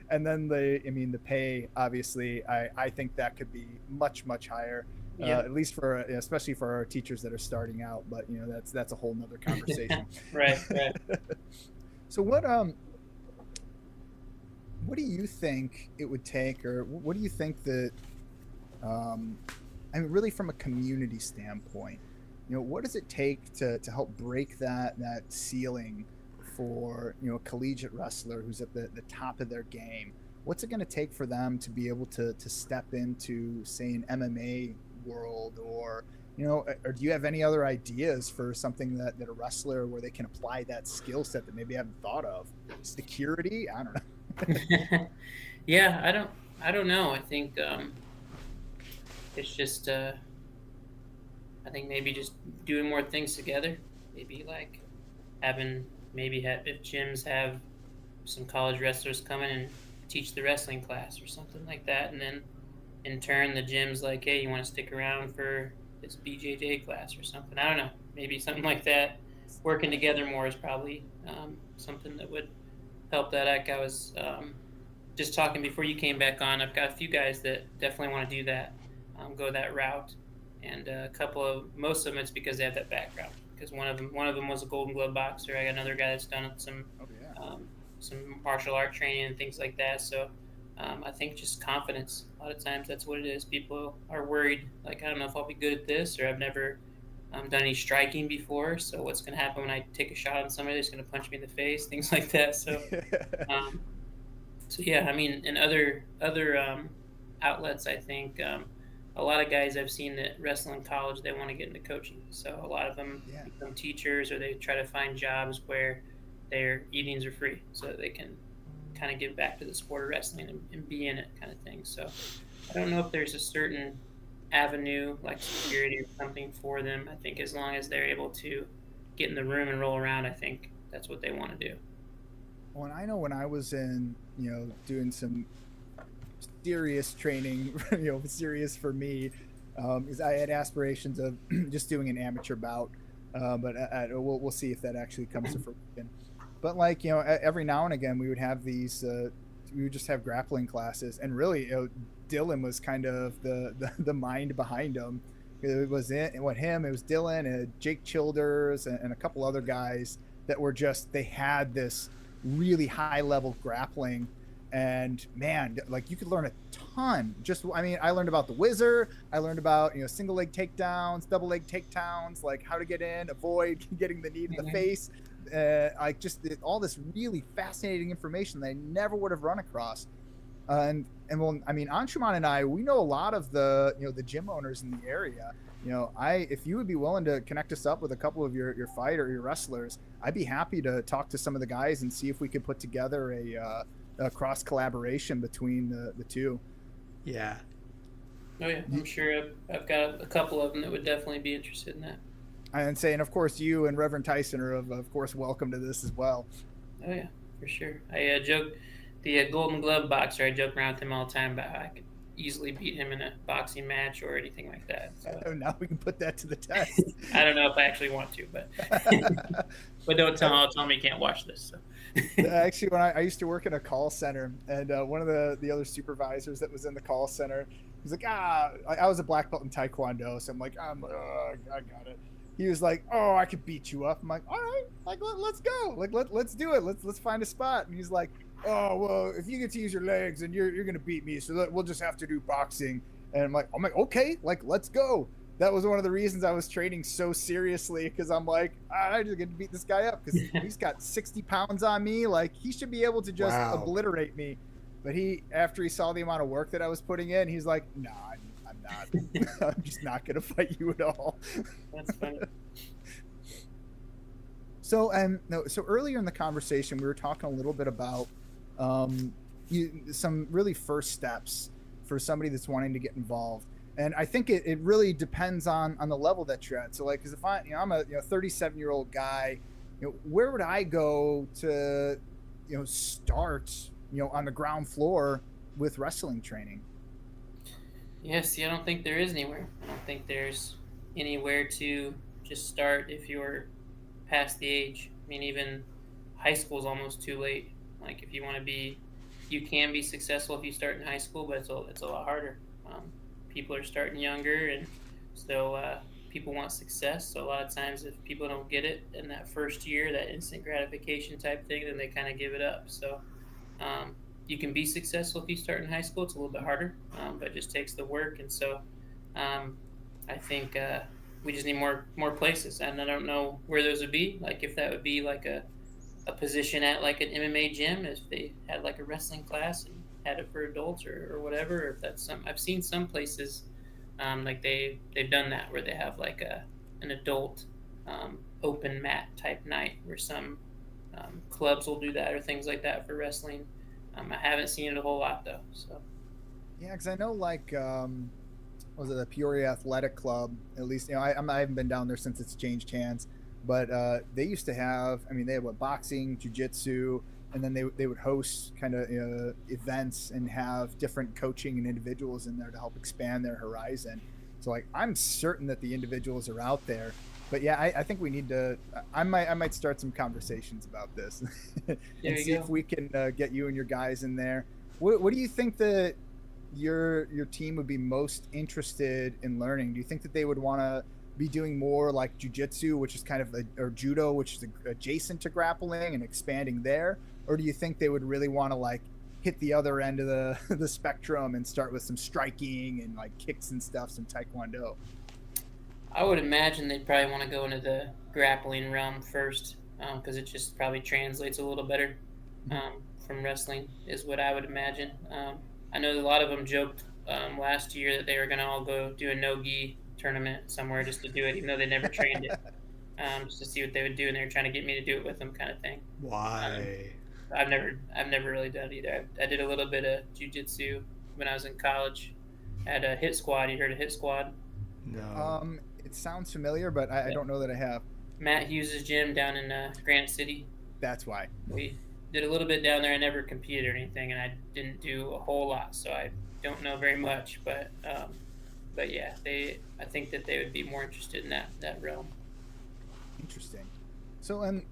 And then the pay, obviously, I think that could be much, much higher, at least especially for our teachers that are starting out. But, that's a whole nother conversation. Right. So what do you think it would take, or what do you think that, really from a community standpoint, what does it take to help break that ceiling for, a collegiate wrestler who's at the top of their game? What's it going to take for them to be able to step into, say, an MMA world, or or do you have any other ideas for something that a wrestler, where they can apply that skill set that maybe I haven't thought of? Security? I don't know. Yeah, I don't know. I think it's just I think maybe just doing more things together. Maybe like if gyms have some college wrestlers come in and teach the wrestling class or something like that, and then in turn the gym's like, hey, you want to stick around for this BJJ class or something? I don't know. Maybe something like that. Working together more is probably something that would help that out. I was just talking before you came back on. I've got a few guys that definitely want to do that, go that route, and most of them it's because they have that background. Because one of them was a Golden Glove boxer. I got another guy that's done some martial art training and things like that. So I think just confidence. A lot of times that's what it is. People are worried, like, I don't know if I'll be good at this, or I've never done any striking before. So what's going to happen when I take a shot on somebody that's going to punch me in the face? Things like that. So, so yeah, I mean, in other outlets, I think a lot of guys I've seen that wrestle in college, they want to get into coaching. So a lot of them become teachers, or they try to find jobs where their evenings are free, so that they can kind of give back to the sport of wrestling and be in it, kind of thing. So I don't know if there's a certain avenue like security or something for them. I think as long as they're able to get in the room and roll around, I think that's what they want to do. Well, and I know when I was in, doing some serious training, serious for me, because I had aspirations of just doing an amateur bout, but we'll see if that actually comes to fruition. But like, every now and again we would have these, we would just have grappling classes, and really, Dylan was kind of the mind behind them. It was it was Dylan, Jake Childers, and a couple other guys that were they had this really high level grappling. And man, like, you could learn a ton. I learned about the whizzer. I learned about, single leg takedowns, double leg takedowns, like how to get in, avoid getting the knee to the face. All this really fascinating information that I never would have run across. And well, I mean, Anshuman and I, we know a lot of the gym owners in the area. If you would be willing to connect us up with a couple of your your wrestlers, I'd be happy to talk to some of the guys and see if we could put together a cross collaboration between the two. Yeah. Oh yeah, I'm sure I've got a couple of them that would definitely be interested in that. And of course, you and Reverend Tyson are of course welcome to this as well. Oh yeah, for sure. I joke the Golden Glove boxer. I joke around with him all the time about how I could easily beat him in a boxing match or anything like that. So. Now we can put that to the test. I don't know if I actually want to, but but don't tell me you can't watch this. So. Actually, when I used to work in a call center, and one of the other supervisors that was in the call center, he's like, I was a black belt in Taekwondo, so I'm like, I got it. He was like, oh, I could beat you up. I'm like, all right, like let's go, like let's do it, let's find a spot. And he's like, oh well, if you get to use your legs, and you're gonna beat me, so we'll just have to do boxing. And I'm like, okay, like let's go. That was one of the reasons I was training so seriously, because I'm like, I just get to beat this guy up because he's got 60 pounds on me. Like he should be able to just obliterate me. But after he saw the amount of work that I was putting in, he's like, nah, I'm not. I'm just not gonna fight you at all. That's funny. So so earlier in the conversation, we were talking a little bit about some really first steps for somebody that's wanting to get involved. And I think it really depends on the level that you're at. So like, because if I'm a 37-year-old guy, where would I go to start on the ground floor with wrestling training? Yes, I don't think there is anywhere. I don't think there's anywhere to just start if you're past the age. I mean, even high school is almost too late. Like if you want to be, you can be successful if you start in high school, but it's a lot harder. People are starting younger, and so people want success. So a lot of times if people don't get it in that first year, that instant gratification type thing, then they kind of give it up. So you can be successful if you start in high school. It's a little bit harder, but it just takes the work. And so I think we just need more places, and I don't know where those would be. Like if that would be like a position at like an MMA gym, if they had like a wrestling class and had it for adults or whatever, or if that's I've seen some places like they've done that where they have like an adult open mat type night where some clubs will do that or things like that for wrestling. I haven't seen it a whole lot though. So yeah, because I know like was it the Peoria Athletic Club? At least I haven't been down there since it's changed hands, but they used to have. I mean, they had boxing, jiu-jitsu. And then they would host kind of events and have different coaching and individuals in there to help expand their horizon. So like I'm certain that the individuals are out there, but yeah, I think we need to. I might start some conversations about this and see if we can get you and your guys in there. What do you think that your team would be most interested in learning? Do you think that they would want to be doing more like jiu-jitsu, which is kind of or judo, which is adjacent to grappling, and expanding there? Or do you think they would really want to like hit the other end of the spectrum and start with some striking and like kicks and stuff, some taekwondo? I would imagine they'd probably want to go into the grappling realm first, because it just probably translates a little better from wrestling, is what I would imagine. I know a lot of them joked last year that they were going to all go do a no-gi tournament somewhere just to do it, even though they never trained it, just to see what they would do, and they were trying to get me to do it with them, kind of thing. Why? I've never really done it either. I did a little bit of jiu-jitsu when I was in college. I had a hit squad. You heard of hit squad? No. It sounds familiar, but I don't know that I have. Matt Hughes' gym down in Granite City. That's why. We did a little bit down there. I never competed or anything, and I didn't do a whole lot, so I don't know very much. But yeah, I think that they would be more interested in that realm. Interesting. So, and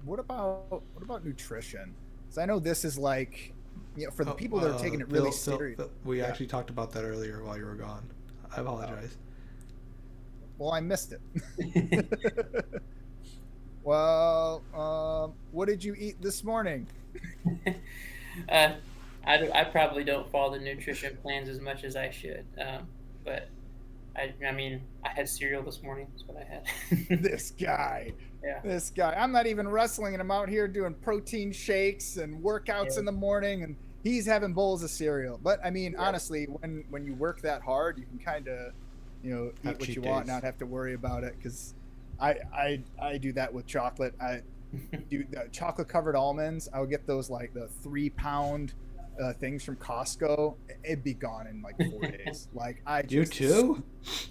what about nutrition? So I know this is like, for the people that are taking it really serious. We actually talked about that earlier while you were gone. I apologize. Well, I missed it. Well, what did you eat this morning? I probably don't follow the nutrition plans as much as I should, but I mean, I had cereal this morning. That's what I had. This guy. Yeah. This guy. I'm not even wrestling, and I'm out here doing protein shakes and workouts in the morning, and he's having bowls of cereal. But I mean, honestly, when you work that hard, you can kind of, eat what you want, not have to worry about it. Because I do that with chocolate. I do chocolate covered almonds. I would get those like the 3-pound things from Costco. It'd be gone in like 4 days. Like you too?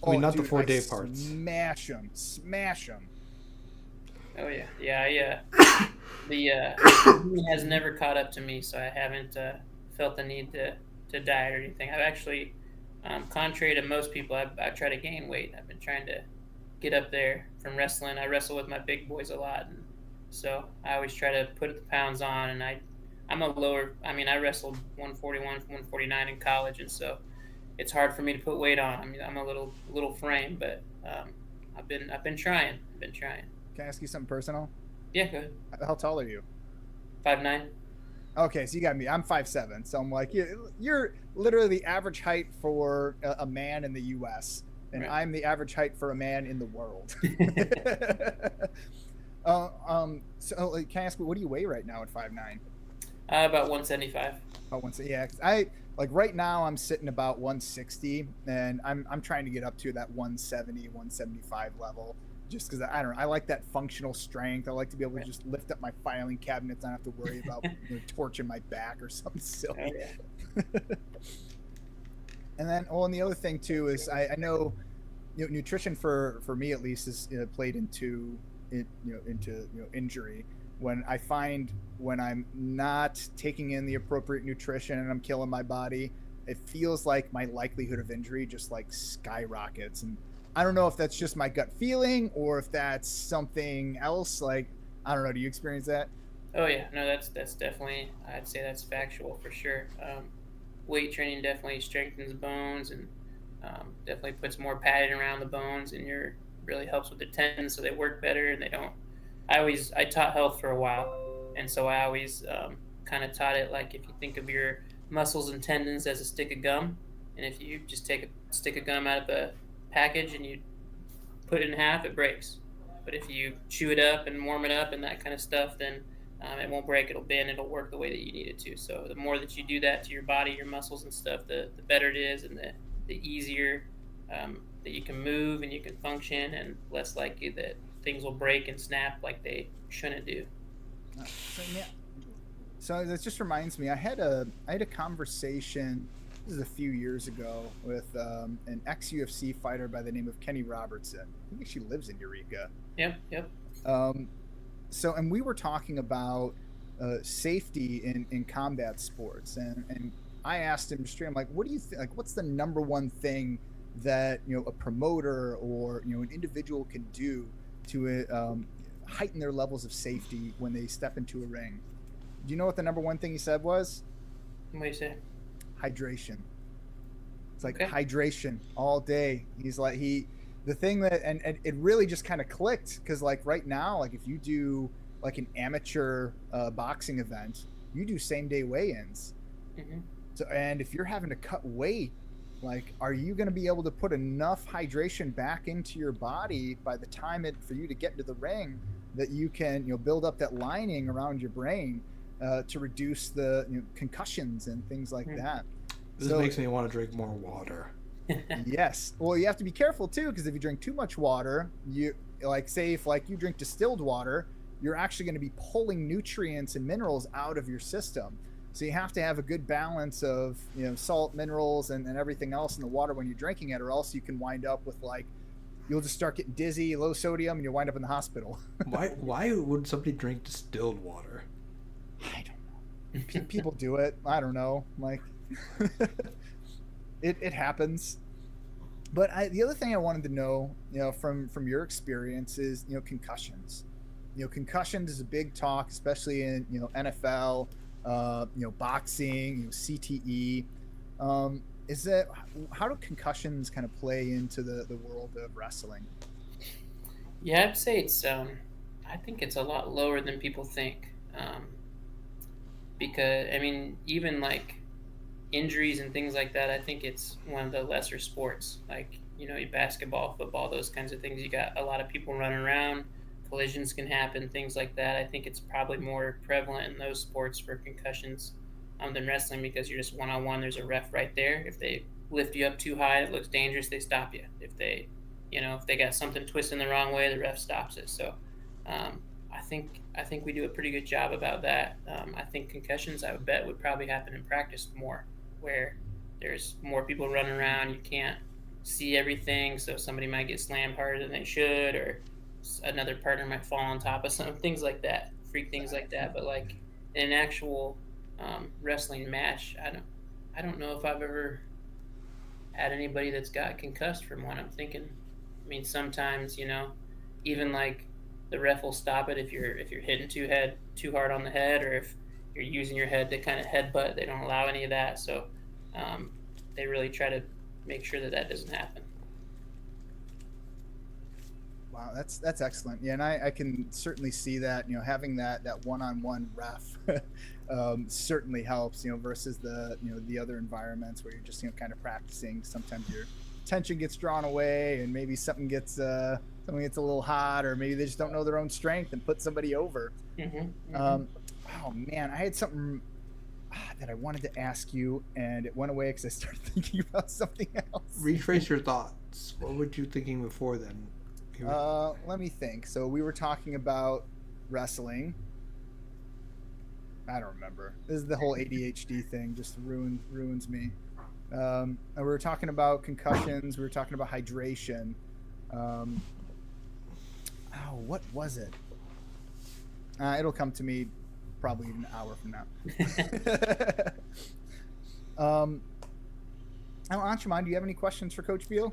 I mean, not the 4-day parts. Smash them. Oh yeah. the routine has never caught up to me, so I haven't felt the need to diet or anything. I've actually, contrary to most people, I try to gain weight. I've been trying to get up there from wrestling. I wrestle with my big boys a lot, and so I always try to put the pounds on. And I'm a lower. I mean, I wrestled 141, 149 in college, and so it's hard for me to put weight on. I mean, I'm a little frame, but I've been trying. Can I ask you something personal? Yeah, go ahead. How tall are you? 5'9". Okay, so you got me. I'm 5'7", so I'm like, you're literally the average height for a man in the U.S., and Right. I'm the average height for a man in the world. So like, can I ask, what do you weigh right now at 5'9"? About 175. Oh, yeah, 'cause I like right now I'm sitting about 160, and I'm trying to get up to that 170, 175 level. Just because I don't know, I like that functional strength. I like to be able to just lift up my filing cabinets and not have to worry about torching my back or something silly. Oh, yeah. And then, and the other thing too is I know, nutrition for me at least is played into it, into injury. When I find when I'm not taking in the appropriate nutrition and I'm killing my body, it feels like my likelihood of injury just like skyrockets. And I don't know if that's just my gut feeling or if that's something else. Like, I don't know. Do you experience that? Oh yeah, no, that's definitely. I'd say that's factual for sure. Weight training definitely strengthens bones and definitely puts more padding around the bones, and really helps with the tendons so they work better and they don't. I taught health for a while, and so I always kind of taught it like if you think of your muscles and tendons as a stick of gum, and if you just take a stick of gum out of a package and you put it in half, it breaks. But if you chew it up and warm it up and that kind of stuff, then it won't break. It'll bend. It'll work the way that you need it to. So the more that you do that to your body, your muscles and stuff, the better it is, and the easier that you can move and you can function, and less likely that things will break and snap like they shouldn't do. So that just reminds me, I had a conversation. This is a few years ago with an ex-UFC fighter by the name of Kenny Robertson. I think she lives in Eureka. Yep. And we were talking about safety in combat sports, and I asked him straight, I'm like, what do you think? Like, what's the number one thing that a promoter or an individual can do to heighten their levels of safety when they step into a ring? Do you know what the number one thing he said was? What do you say? Hydration. It's like Okay. hydration all day. He's like the thing that and it really just kind of clicked, because like right now, like if you do like an amateur boxing event, you do same day weigh-ins. Mm-hmm. So, and if you're having to cut weight, like, are you going to be able to put enough hydration back into your body by the time for you to get into the ring that you can build up that lining around your brain to reduce the concussions and things like that. This makes me want to drink more water. Yes. Well, you have to be careful too, because if you drink too much water, you say if you drink distilled water, you're actually going to be pulling nutrients and minerals out of your system. So you have to have a good balance of salt, minerals, and everything else in the water when you're drinking it, or else you can wind up with you'll just start getting dizzy, low sodium, and you'll wind up in the hospital. Why would somebody drink distilled water? I don't know. People do it. I don't know. It happens. But the other thing I wanted to know, from your experience is, concussions. Concussions is a big talk, especially in NFL, boxing, CTE. How do concussions kind of play into the world of wrestling? Yeah, I'd say it's. I think it's a lot lower than people think, because even injuries and things like that, I think it's one of the lesser sports. Basketball, football, those kinds of things. You got a lot of people running around. Collisions can happen, things like that. I think it's probably more prevalent in those sports for concussions than wrestling, because you're just one-on-one. There's a ref right there. If they lift you up too high, it looks dangerous, they stop you. If they got something twisting the wrong way, the ref stops it. So I think we do a pretty good job about that. I think concussions, I would bet, would probably happen in practice more, where there's more people running around. You can't see everything, so somebody might get slammed harder than they should, or another partner might fall on top of something, things like that. freak things like that. But like in an actual wrestling match, I don't know if I've ever had anybody that's got concussed from one. I'm thinking, I mean, sometimes, you know, even like the ref will stop it if you're hitting too hard on the head, or if you're using your head to kind of headbutt. They don't allow any of that, so they really try to make sure that that doesn't happen. Wow, that's excellent. Yeah, and I can certainly see that, you know, having that one-on-one ref certainly helps, you know, versus the, you know, the other environments where you're just, you know, kind of practicing. Sometimes your tension gets drawn away, and maybe something gets a little hot, or maybe they just don't know their own strength and put somebody over. Oh man, I had something that I wanted to ask you, and it went away because I started thinking about something else. Rephrase your thoughts. What were you thinking before then? Let me think. So we were talking about wrestling. I don't remember. This is the whole ADHD thing. Just ruins me. And we were talking about concussions. We were talking about hydration. What was it? It'll come to me probably an hour from now. Anshuman, do you have any questions for Coach Biehl?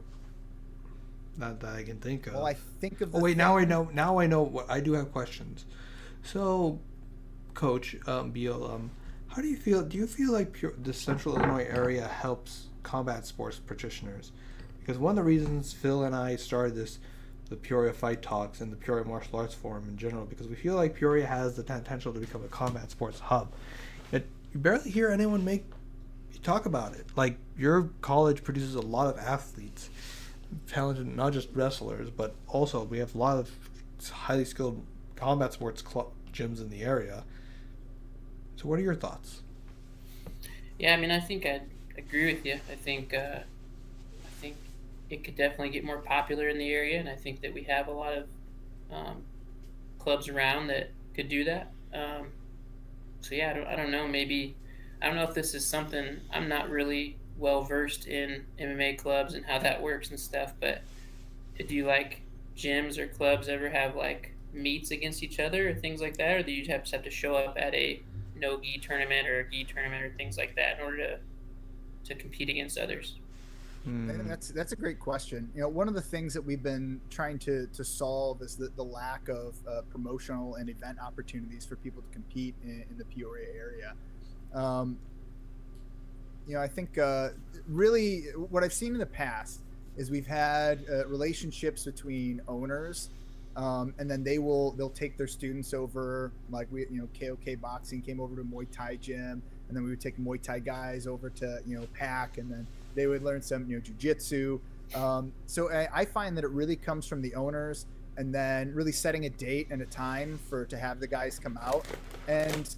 Not that I can think of. Well, I think of. Now I know. Now I know what I do have questions. So, Coach Biehl, how do you feel? Do you feel like the Central Illinois area helps combat sports practitioners? Because one of the reasons Phil and I started the Peoria Fight Talks and the Peoria Martial Arts Forum in general, because we feel like Peoria has the potential to become a combat sports hub. Yet you barely hear anyone talk about it. Like, your college produces a lot of athletes, talented, not just wrestlers, but also we have a lot of highly skilled combat sports gyms in the area. So what are your thoughts? Yeah, I mean, I think I'd agree with you. I think it could definitely get more popular in the area, and I think that we have a lot of clubs around that could do that. So yeah, I don't know. Maybe I don't know if this is something. I'm not really well versed in MMA clubs and how that works and stuff. But do you, like, gyms or clubs ever have like meets against each other or things like that, or do you just have to show up at a no-gi tournament or a gi tournament or things like that in order to compete against others? That's a great question. You know, one of the things that we've been trying to solve is the lack of promotional and event opportunities for people to compete in the Peoria area. You know, I think really what I've seen in the past is we've had relationships between owners, and then they'll take their students over. Like, KOK Boxing came over to Muay Thai gym, and then we would take Muay Thai guys over to, PAC, and then they would learn some, jiu-jitsu. So I find that it really comes from the owners, and then really setting a date and a time to have the guys come out. And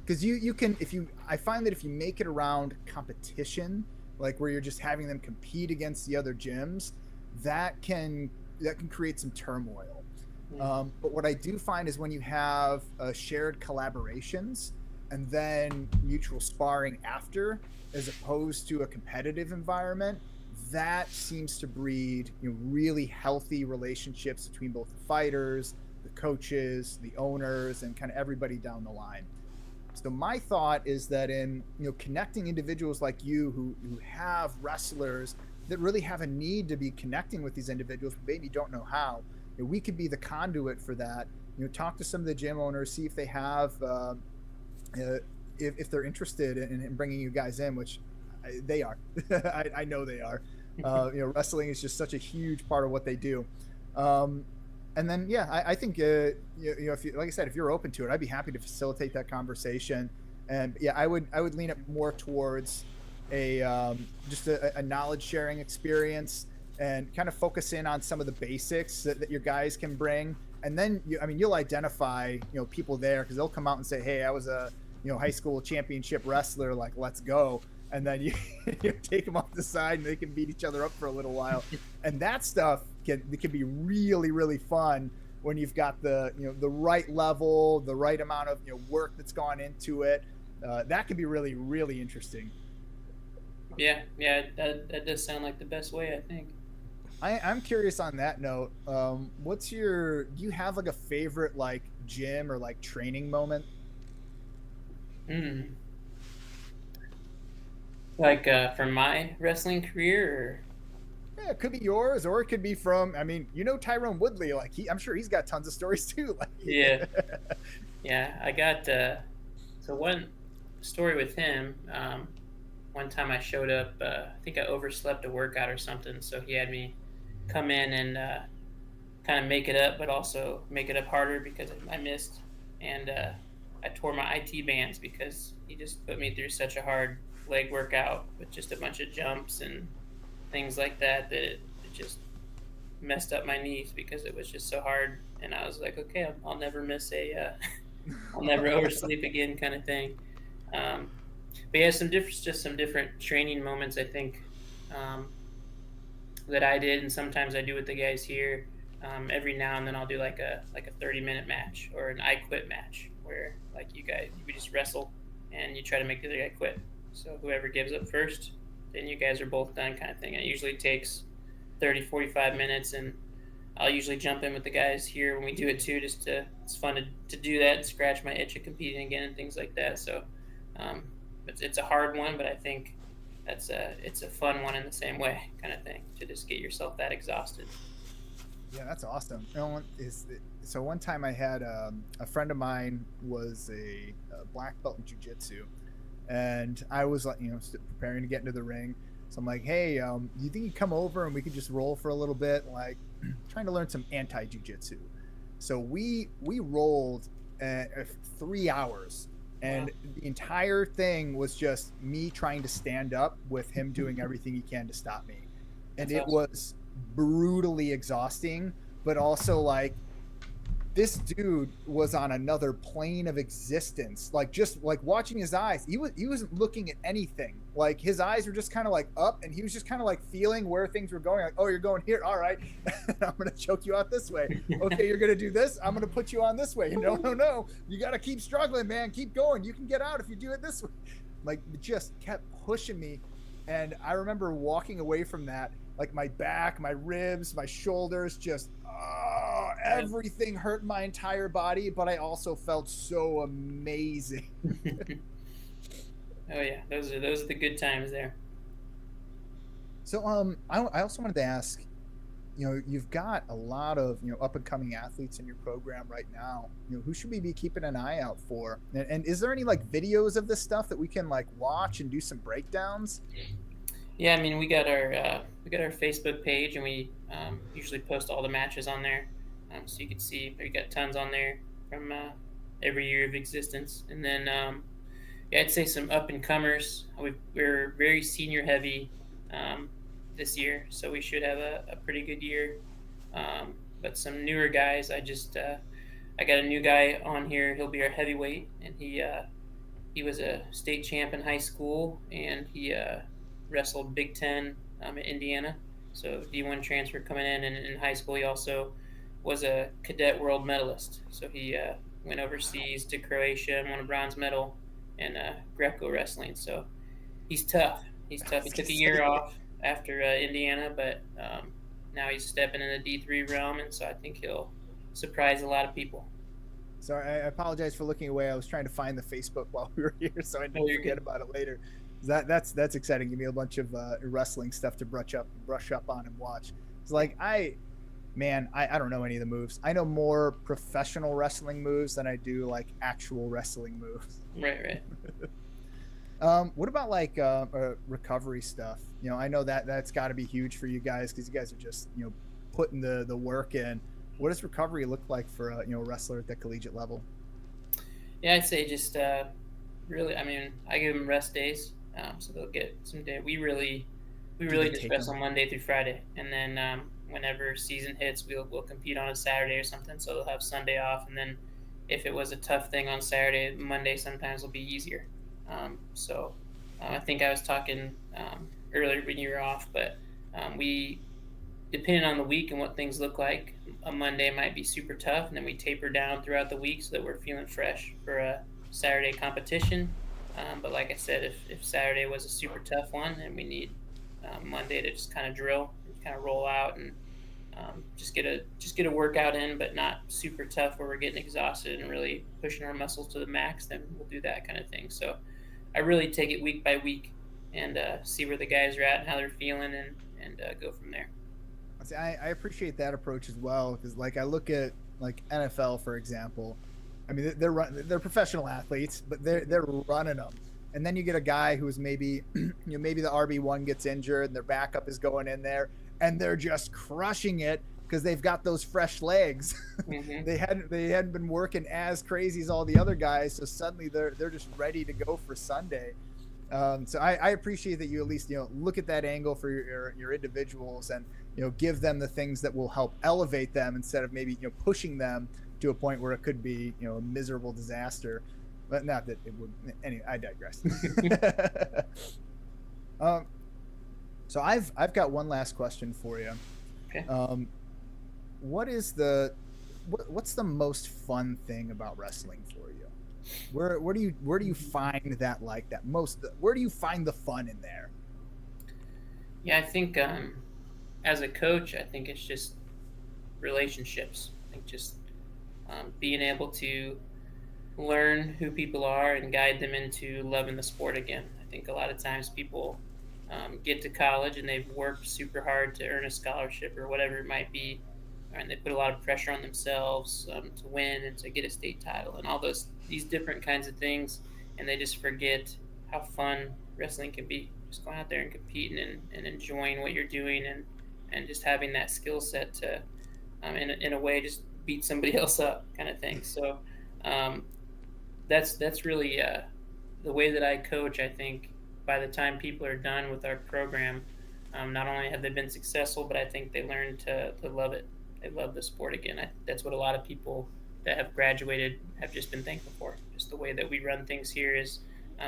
because you can, I find that if you make it around competition, like where you're just having them compete against the other gyms, that can create some turmoil. But what I do find is when you have shared collaborations and then mutual sparring after, as opposed to a competitive environment, that seems to breed really healthy relationships between both the fighters, the coaches, the owners, and kind of everybody down the line. So my thought is that in connecting individuals like you who have wrestlers that really have a need to be connecting with these individuals but maybe don't know how, we could be the conduit for that. Talk to some of the gym owners, see if they have if they're interested in bringing you guys in, which they are. I know they are. Wrestling is just such a huge part of what they do. And then, yeah, I think, if you, like I said, if you're open to it, I'd be happy to facilitate that conversation. And yeah, I would lean it more towards just a knowledge sharing experience, and kind of focus in on some of the basics that your guys can bring. And then, you'll identify, people there, because they'll come out and say, hey, I was a, high school championship wrestler, like, let's go. And then you take them off the side and they can beat each other up for a little while. And that stuff can be really, really fun when you've got the right level, the right amount of work that's gone into it. That can be really, really interesting. Yeah, that does sound like the best way, I think. I'm curious on that note. Do you have like a favorite like gym or like training moment? Hmm. Like from my wrestling career, Yeah, it could be yours, or it could be from. I mean, Tyrone Woodley. Like I'm sure he's got tons of stories too. Like, yeah, yeah. I got so one story with him. One time I showed up. I think I overslept a workout or something, so he had me come in and kind of make it up, but also make it up harder because I missed, and I tore my IT bands because he just put me through such a hard leg workout with just a bunch of jumps and things like that it just messed up my knees because it was just so hard. And I was like, okay, I'll never miss I'll never oversleep again, kind of thing. But yeah, just some different training moments I think um, that I did, and sometimes I do with the guys here. Every now and then I'll do like a 30-minute match or an I quit match where like we just wrestle and you try to make the other guy quit. So whoever gives up first, then you guys are both done, kind of thing. It usually takes 30-45 minutes, and I'll usually jump in with the guys here when we do it too. It's fun to do that and scratch my itch of competing again and things like that. So um, it's a hard one, but I think it's a fun one in the same way, kind of thing, to just get yourself that exhausted. Yeah, that's awesome. So one time I had a friend of mine was a black belt in jiu-jitsu, and I was like, preparing to get into the ring. So I'm like, hey, do you think you'd come over and we could just roll for a little bit, like trying to learn some anti-jiu-jitsu. So we rolled 3 hours, and wow. The entire thing was just me trying to stand up with him doing everything he can to stop me. And that's awesome. Was brutally exhausting, but also like this dude was on another plane of existence. Like just like watching his eyes, he wasn't looking at anything. Like his eyes were just kind of like up, and he was just kind of like feeling where things were going. Like, oh, you're going here, all right. I'm gonna choke you out this way. Okay, you're gonna do this. I'm gonna put you on this way. No, you gotta keep struggling, man. Keep going. You can get out if you do it this way. Like it just kept pushing me, and I remember walking away from that. Like my back, my ribs, my shoulders, just everything hurt my entire body, but I also felt so amazing. Oh yeah, those are the good times there. So I also wanted to ask, you've got a lot of up and coming athletes in your program right now. Who should we be keeping an eye out for? And is there any like videos of this stuff that we can like watch and do some breakdowns? Yeah, I mean, we got our Facebook page, and we usually post all the matches on there, so you can see we got tons on there from every year of existence. And then, yeah, I'd say some up and comers. We're very senior heavy this year, so we should have a pretty good year. But some newer guys, I got a new guy on here. He'll be our heavyweight, and he was a state champ in high school, and he wrestled Big Ten at Indiana, so D1 transfer coming in. And in high school he also was a cadet world medalist, so he went overseas to Croatia and won a bronze medal in Greco wrestling. So he's tough. He took a year off after Indiana, but now he's stepping in the D3 realm, and so I think he'll surprise a lot of people. Sorry, I apologize for looking away. I was trying to find the Facebook while we were here, so I didn't forget about it later. That's exciting. Give me a bunch of wrestling stuff to brush up on and watch. It's like I don't know any of the moves. I know more professional wrestling moves than I do like actual wrestling moves. Right. What about like recovery stuff? I know that's got to be huge for you guys because you guys are just putting the work in. What does recovery look like for a wrestler at the collegiate level? Yeah, I'd say just really. I mean, I give them rest days. So they'll get some day. We really just wrestle Monday through Friday, and then whenever season hits, we'll compete on a Saturday or something. So they'll have Sunday off, and then if it was a tough thing on Saturday, Monday sometimes will be easier. So I think I was talking earlier when you were off, but we, depending on the week and what things look like, a Monday might be super tough, and then we taper down throughout the week so that we're feeling fresh for a Saturday competition. But like I said, if Saturday was a super tough one and we need Monday to just kind of drill and kind of roll out and just get a workout in, but not super tough where we're getting exhausted and really pushing our muscles to the max, then we'll do that kind of thing. So I really take it week by week and see where the guys are at and how they're feeling, and go from there. See, I appreciate that approach as well, because like I look at like NFL, for example. I mean, they're professional athletes, but they're running them. And then you get a guy who's maybe maybe the RB1 gets injured and their backup is going in there and they're just crushing it because they've got those fresh legs. Mm-hmm. they hadn't been working as crazy as all the other guys, so suddenly they're just ready to go for Sunday. So I appreciate that you at least look at that angle for your individuals and give them the things that will help elevate them instead of maybe pushing them to a point where it could be a miserable disaster. But not that it would. Anyway, I digress. So I've got one last question for you. Okay. What's the most fun thing about wrestling for you? Where do you find that where do you find the fun in there? Yeah, I think as a coach, I think it's just relationships. I think just being able to learn who people are and guide them into loving the sport again. I think a lot of times people get to college and they've worked super hard to earn a scholarship or whatever it might be, and they put a lot of pressure on themselves to win and to get a state title and all these different kinds of things, and they just forget how fun wrestling can be. Just going out there and competing and enjoying what you're doing and just having that skill set to in a way just beat somebody else up kind of thing. So that's really the way that I coach. I think by the time people are done with our program, not only have they been successful, but I think they learn to love it. They love the sport again. That's what a lot of people that have graduated have just been thankful for. Just the way that we run things here is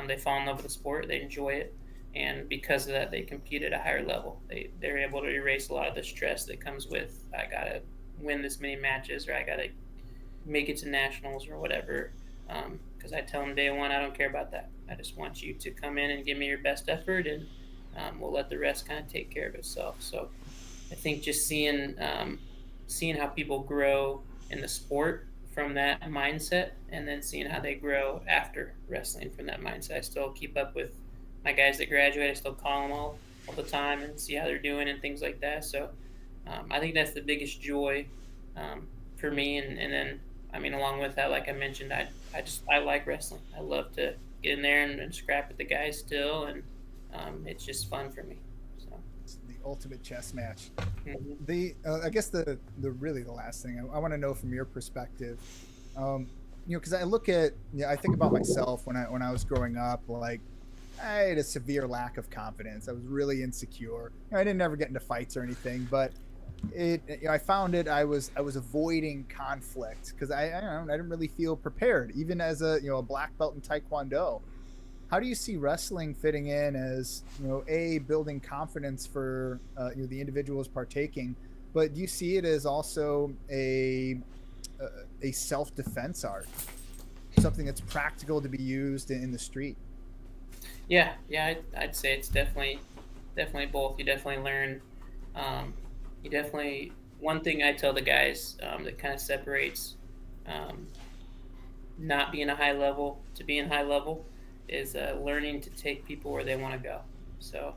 they fall in love with the sport, they enjoy it, and because of that, they compete at a higher level. They're able to erase a lot of the stress that comes with, I gotta win this many matches, or I gotta make it to nationals or whatever. Because I tell them day one, I don't care about that. I just want you to come in and give me your best effort, and we'll let the rest kind of take care of itself. So I think just seeing how people grow in the sport from that mindset, and then seeing how they grow after wrestling from that mindset. I still keep up with my guys that graduate. I still call them all the time and see how they're doing and things like that. So I think that's the biggest joy for me. And then, I mean, along with that, like I mentioned, I like wrestling. I love to get in there and scrap with the guys still, and it's just fun for me. So it's the ultimate chess match. Mm-hmm. I guess the really the last thing I want to know from your perspective, because I look at, I think about myself when I was growing up, like I had a severe lack of confidence. I was really insecure. I didn't ever get into fights or anything, but I found I was avoiding conflict because I didn't really feel prepared, even as a black belt in Taekwondo. How do you see wrestling fitting in as building confidence for the individuals partaking, but do you see it as also a self-defense art, something that's practical to be used in the street? Yeah, I'd say it's definitely both. You definitely learn. One thing I tell the guys that kind of separates not being a high level to being high level is learning to take people where they want to go. So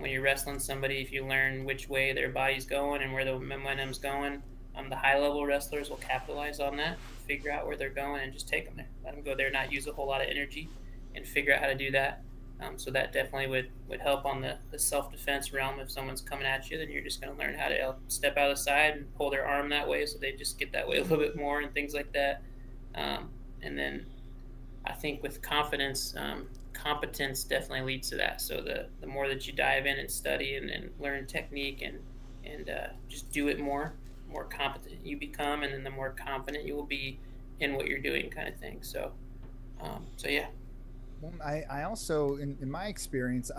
when you're wrestling somebody, if you learn which way their body's going and where the momentum's going, the high level wrestlers will capitalize on that, figure out where they're going, and just take them there. Let them go there, not use a whole lot of energy, and figure out how to do that. So that definitely would help on the self-defense realm. If someone's coming at you, then you're just going to learn how to step out of the side and pull their arm that way, so they just get that way a little bit more and things like that. And then I think with confidence, competence definitely leads to that. So the more that you dive in and study and learn technique and just do it more competent you become, and then the more confident you will be in what you're doing, kind of thing. So yeah. Well, I also, in my experience,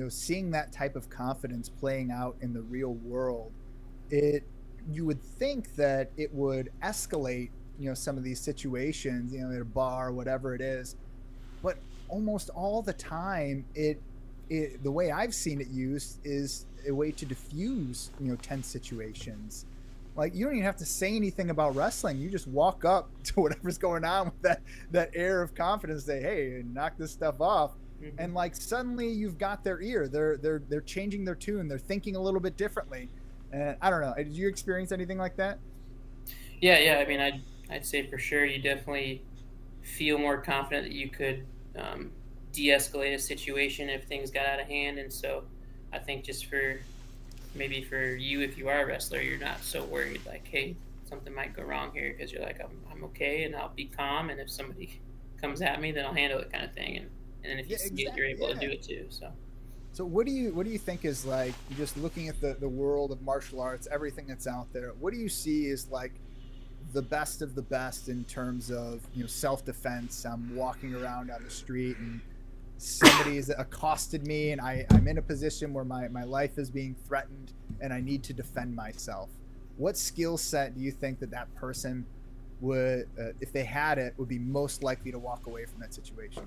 seeing that type of confidence playing out in the real world, you would think that it would escalate, some of these situations, at a bar, whatever it is, but almost all the time it the way I've seen it used is a way to diffuse, tense situations. Like, you don't even have to say anything about wrestling. You just walk up to whatever's going on with that air of confidence, say, hey, knock this stuff off. Mm-hmm. And like, suddenly you've got their ear. They're changing their tune. They're thinking a little bit differently. And I don't know. Did you experience anything like that? Yeah. I mean, I'd say for sure you definitely feel more confident that you could de-escalate a situation if things got out of hand. And so I think just maybe for you, if you are a wrestler, you're not so worried like, hey, something might go wrong here, because you're like, I'm okay, and I'll be calm, and if somebody comes at me, then I'll handle it, kind of thing. And if you see it, you're able to do it too. So what do you think is, like, just looking at the world of martial arts, everything that's out there, what do you see is like the best of the best in terms of self-defense? I'm walking around on the street and somebody's accosted me, and I'm in a position where my life is being threatened and I need to defend myself. What skill set do you think that person would, if they had it, would be most likely to walk away from that situation?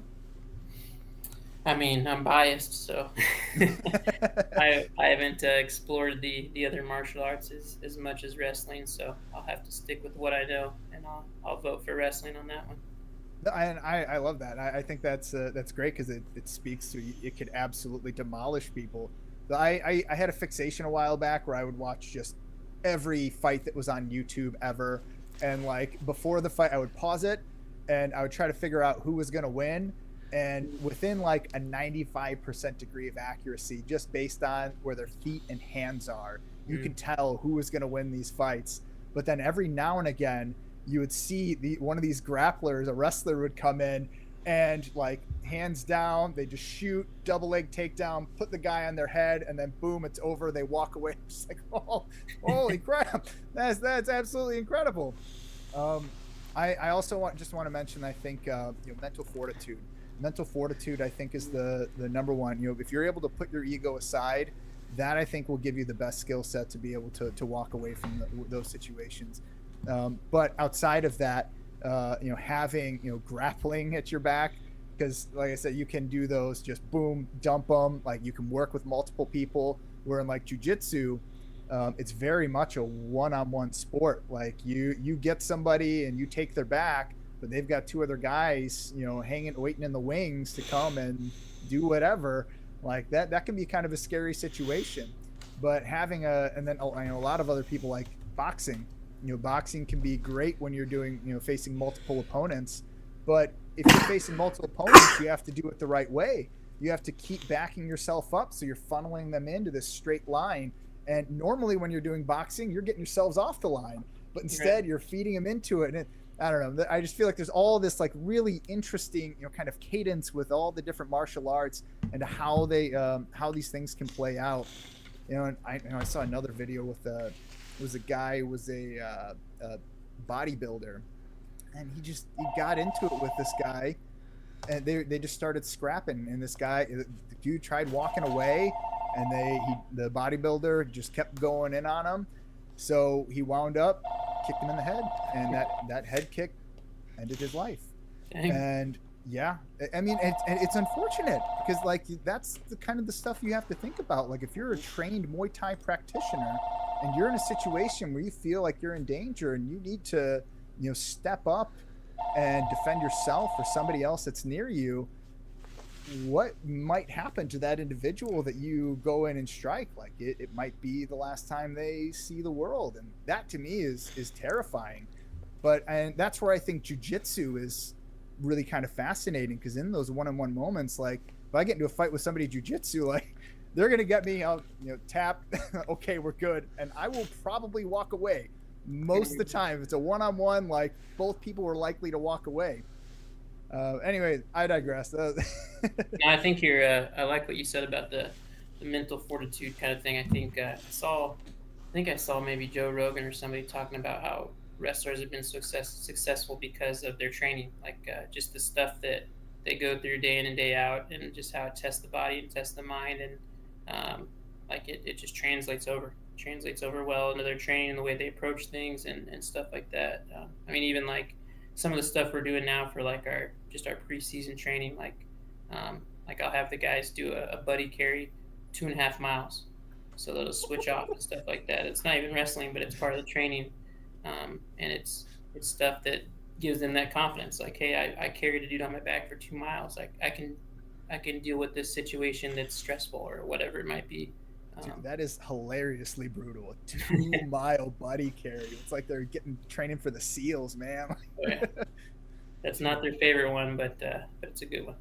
I mean, I'm biased, so I haven't explored the other martial arts as much as wrestling, so I'll have to stick with what I know, and I'll vote for wrestling on that one. And I love that. I think that's great, because it speaks to, it could absolutely demolish people. I had a fixation a while back where I would watch just every fight that was on YouTube ever, and like before the fight I would pause it and I would try to figure out who was going to win, and within like a 95% degree of accuracy, just based on where their feet and hands are, you could tell who was going to win these fights. But then every now and again you would see one of these grapplers, a wrestler, would come in and, like, hands down, they just shoot, double leg takedown, put the guy on their head, and then boom, it's over. They walk away. It's like, oh, holy crap, that's absolutely incredible. I also want to mention, I think mental fortitude. Mental fortitude, I think, is the number one. If you're able to put your ego aside, that I think will give you the best skill set to be able to walk away from those situations. But outside of that, having, grappling at your back, because like I said, you can do those, just boom, dump them. Like, you can work with multiple people, where in like jiu-jitsu, it's very much a one-on-one sport. Like, you get somebody and you take their back, but they've got two other guys, waiting in the wings to come and do whatever. Like, that can be kind of a scary situation. But having a lot of other people, like boxing. Boxing can be great when you're doing, facing multiple opponents. But if you're facing multiple opponents, you have to do it the right way. You have to keep backing yourself up, so you're funneling them into this straight line. And normally when you're doing boxing, you're getting yourselves off the line. But instead, you're feeding them into it. And I don't know. I just feel like there's all this, like, really interesting, kind of cadence with all the different martial arts and how these things can play out. And I saw another video with it was a guy who was a bodybuilder, and he got into it with this guy, and they just started scrapping. And the dude tried walking away, and the bodybuilder just kept going in on him. So he wound up, kicked him in the head, and that head kick ended his life. Dang. And yeah, I mean, it's unfortunate, because like, that's the kind of the stuff you have to think about. Like, if you're a trained Muay Thai practitioner and you're in a situation where you feel like you're in danger and you need to, step up and defend yourself or somebody else that's near you, what might happen to that individual that you go in and strike? Like, it might be the last time they see the world. And that, to me, is terrifying. And that's where I think jiu-jitsu is really kind of fascinating, because in those one-on-one moments, like, if I get into a fight with somebody jiu-jitsu, like, they're going to get me, I'll, tap, okay, we're good. And I will probably walk away. Most of the time, if it's a one-on-one, like, both people are likely to walk away. Anyway, I digress. No, I think I like what you said about the mental fortitude kind of thing. I think I saw maybe Joe Rogan or somebody talking about how wrestlers have been successful because of their training, like just the stuff that they go through day in and day out, and just how it tests the body and tests the mind, and like it just translates over well into their training and the way they approach things and stuff like that. I mean, even like some of the stuff we're doing now for like our preseason training, like like I'll have the guys do a buddy carry 2.5 miles, so they'll switch off and stuff like that. It's not even wrestling, but it's part of the training, and it's stuff that gives them that confidence. Like, hey, I carried a dude on my back for 2 miles. I can deal with this situation that's stressful or whatever it might be. Dude, that is hilariously brutal. A 2-mile buddy carry. It's like they're getting training for the SEALs, man. Oh, yeah. That's not their favorite one, but it's a good one.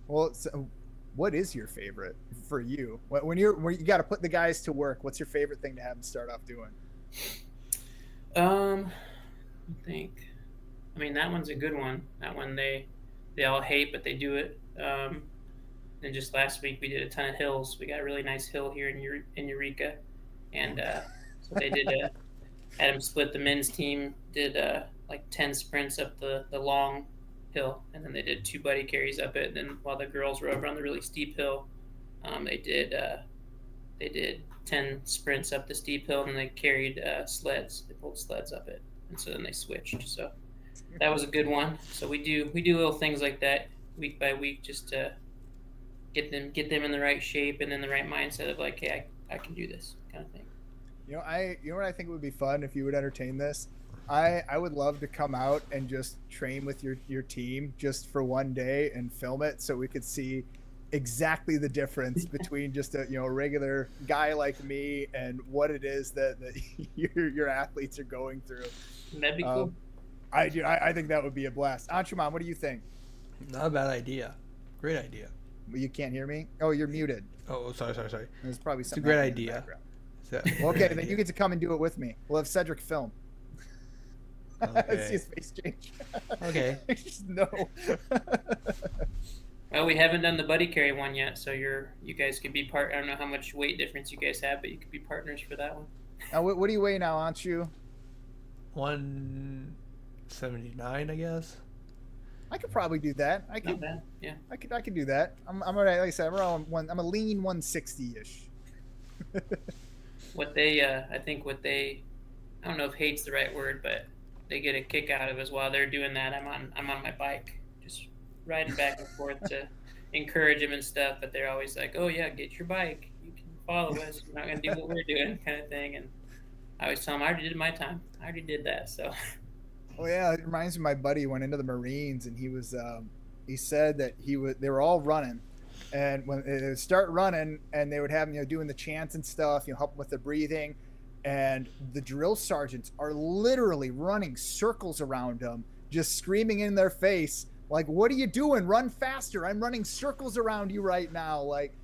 Well, so what is your favorite for you? When you got to put the guys to work, what's your favorite thing to have them start off doing? I think. I mean, that one's a good one. That one they all hate, but they do it. And just last week we did a ton of hills. We got a really nice hill here in Eureka, and so they did had them split. The men's team did like 10 sprints up the long hill, and then they did 2 buddy carries up it. And then while the girls were over on the really steep hill, they did 10 sprints up the steep hill, and they carried sleds. They pulled sleds up it, and so then they switched. So that was a good one. So we do little things like that week by week, just to get them in the right shape and in the right mindset of like, hey, I can do this kind of thing. You know what I think would be fun if you would entertain this? I would love to come out and just train with your team just for one day and film it so we could see exactly the difference between just a regular guy like me and what it is that your athletes are going through. That'd be cool. I think that would be a blast. Anshuman, what do you think? Not a bad idea. Great idea. You can't hear me? Oh, you're muted. Oh, sorry. There's probably something. It's a great idea. Well, okay, then you get to come and do it with me. We'll have Cedric film. Okay. See his face change. Okay. Just no. Well, we haven't done the buddy carry one yet, so you guys could be part. I don't know how much weight difference you guys have, but you could be partners for that one. Now, what do you weigh now, aren't you? 179, I guess. I could probably do that. Not bad. Yeah. I could do that. I'm alright. Like I said, I'm a lean 160-ish. I don't know if hate's the right word, but they get a kick out of is while they're doing that, I'm on my bike, just riding back and forth to encourage them and stuff. But they're always like, "Oh yeah, get your bike. You can follow us. You're not gonna do what we're doing," kind of thing. And I always tell them, "I already did my time. I already did that." So. Oh yeah, it reminds me of my buddy went into the Marines and he said that they were all running, and when they would start running and they would have doing the chants and stuff, help them with their breathing, and the drill sergeants are literally running circles around them, just screaming in their face like, "What are you doing? Run faster! I'm running circles around you right now!" Like,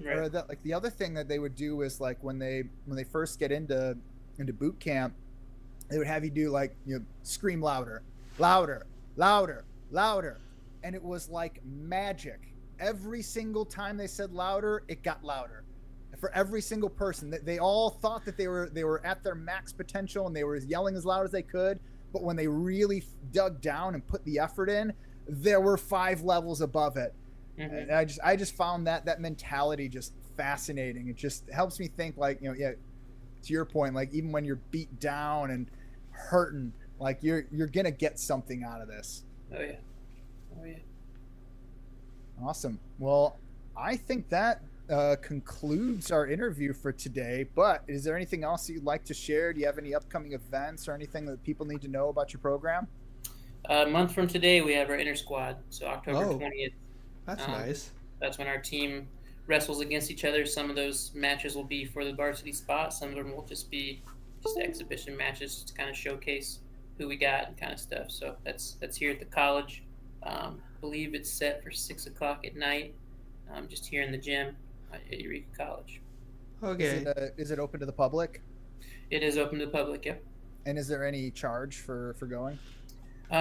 right. Or like the other thing that they would do is like when they first get into boot camp, they would have you do like, scream louder, louder, louder, louder. And it was like magic. Every single time they said louder, it got louder. For every single person, they all thought that they were at their max potential and they were yelling as loud as they could. But when they really dug down and put the effort in, there were 5 levels above it. Mm-hmm. And I just found that mentality just fascinating. It just helps me think like, to your point, like even when you're beat down and hurting, like you're gonna get something out of this. Oh yeah. Awesome. Well, I think that concludes our interview for today, but is there anything else that you'd like to share? Do you have any upcoming events or anything that people need to know about your program? A month from today we have our inter squad, so October 20th. That's nice. That's when our team wrestles against each other. Some of those matches will be for the varsity spot. Some of them will just be exhibition matches to kind of showcase who we got and kind of stuff. So that's here at the college. I believe it's set for 6:00 at night, just here in the gym at Eureka College. Okay. Is it open to the public? It is open to the public, yep. And is there any charge for going?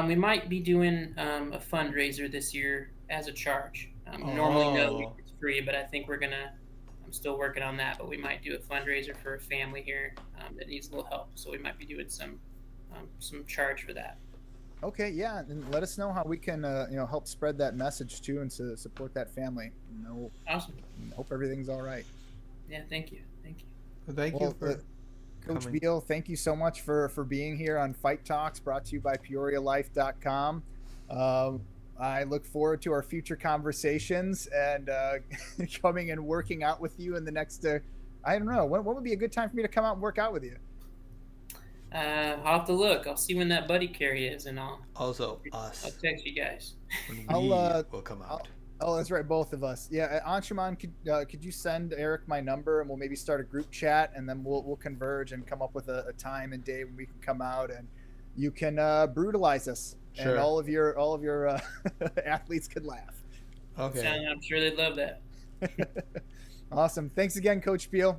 We might be doing a fundraiser this year as a charge. Normally, no, it's free, but I think I'm still working on that, but we might do a fundraiser for a family here that needs a little help. So we might be doing some charge for that. Okay, yeah, and let us know how we can help spread that message too and to support that family. Awesome. Hope everything's all right. Yeah, thank you. Well, thank you for Coach coming. Biehl, thank you so much for being here on Fight Talks, brought to you by PeoriaLife.com. I look forward to our future conversations and coming and working out with you in the next. I don't know. What would be a good time for me to come out and work out with you? I'll have to look. I'll see when that buddy carry is, and I'll text you guys. Will come out. Oh, that's right, both of us. Yeah, Anshuman, could you send Eric my number, and we'll maybe start a group chat, and then we'll converge and come up with a time and day when we can come out, and you can brutalize us, sure. And all of your athletes could laugh. Okay. I'm sure they'd love that. Awesome. Thanks again, Coach Biehl.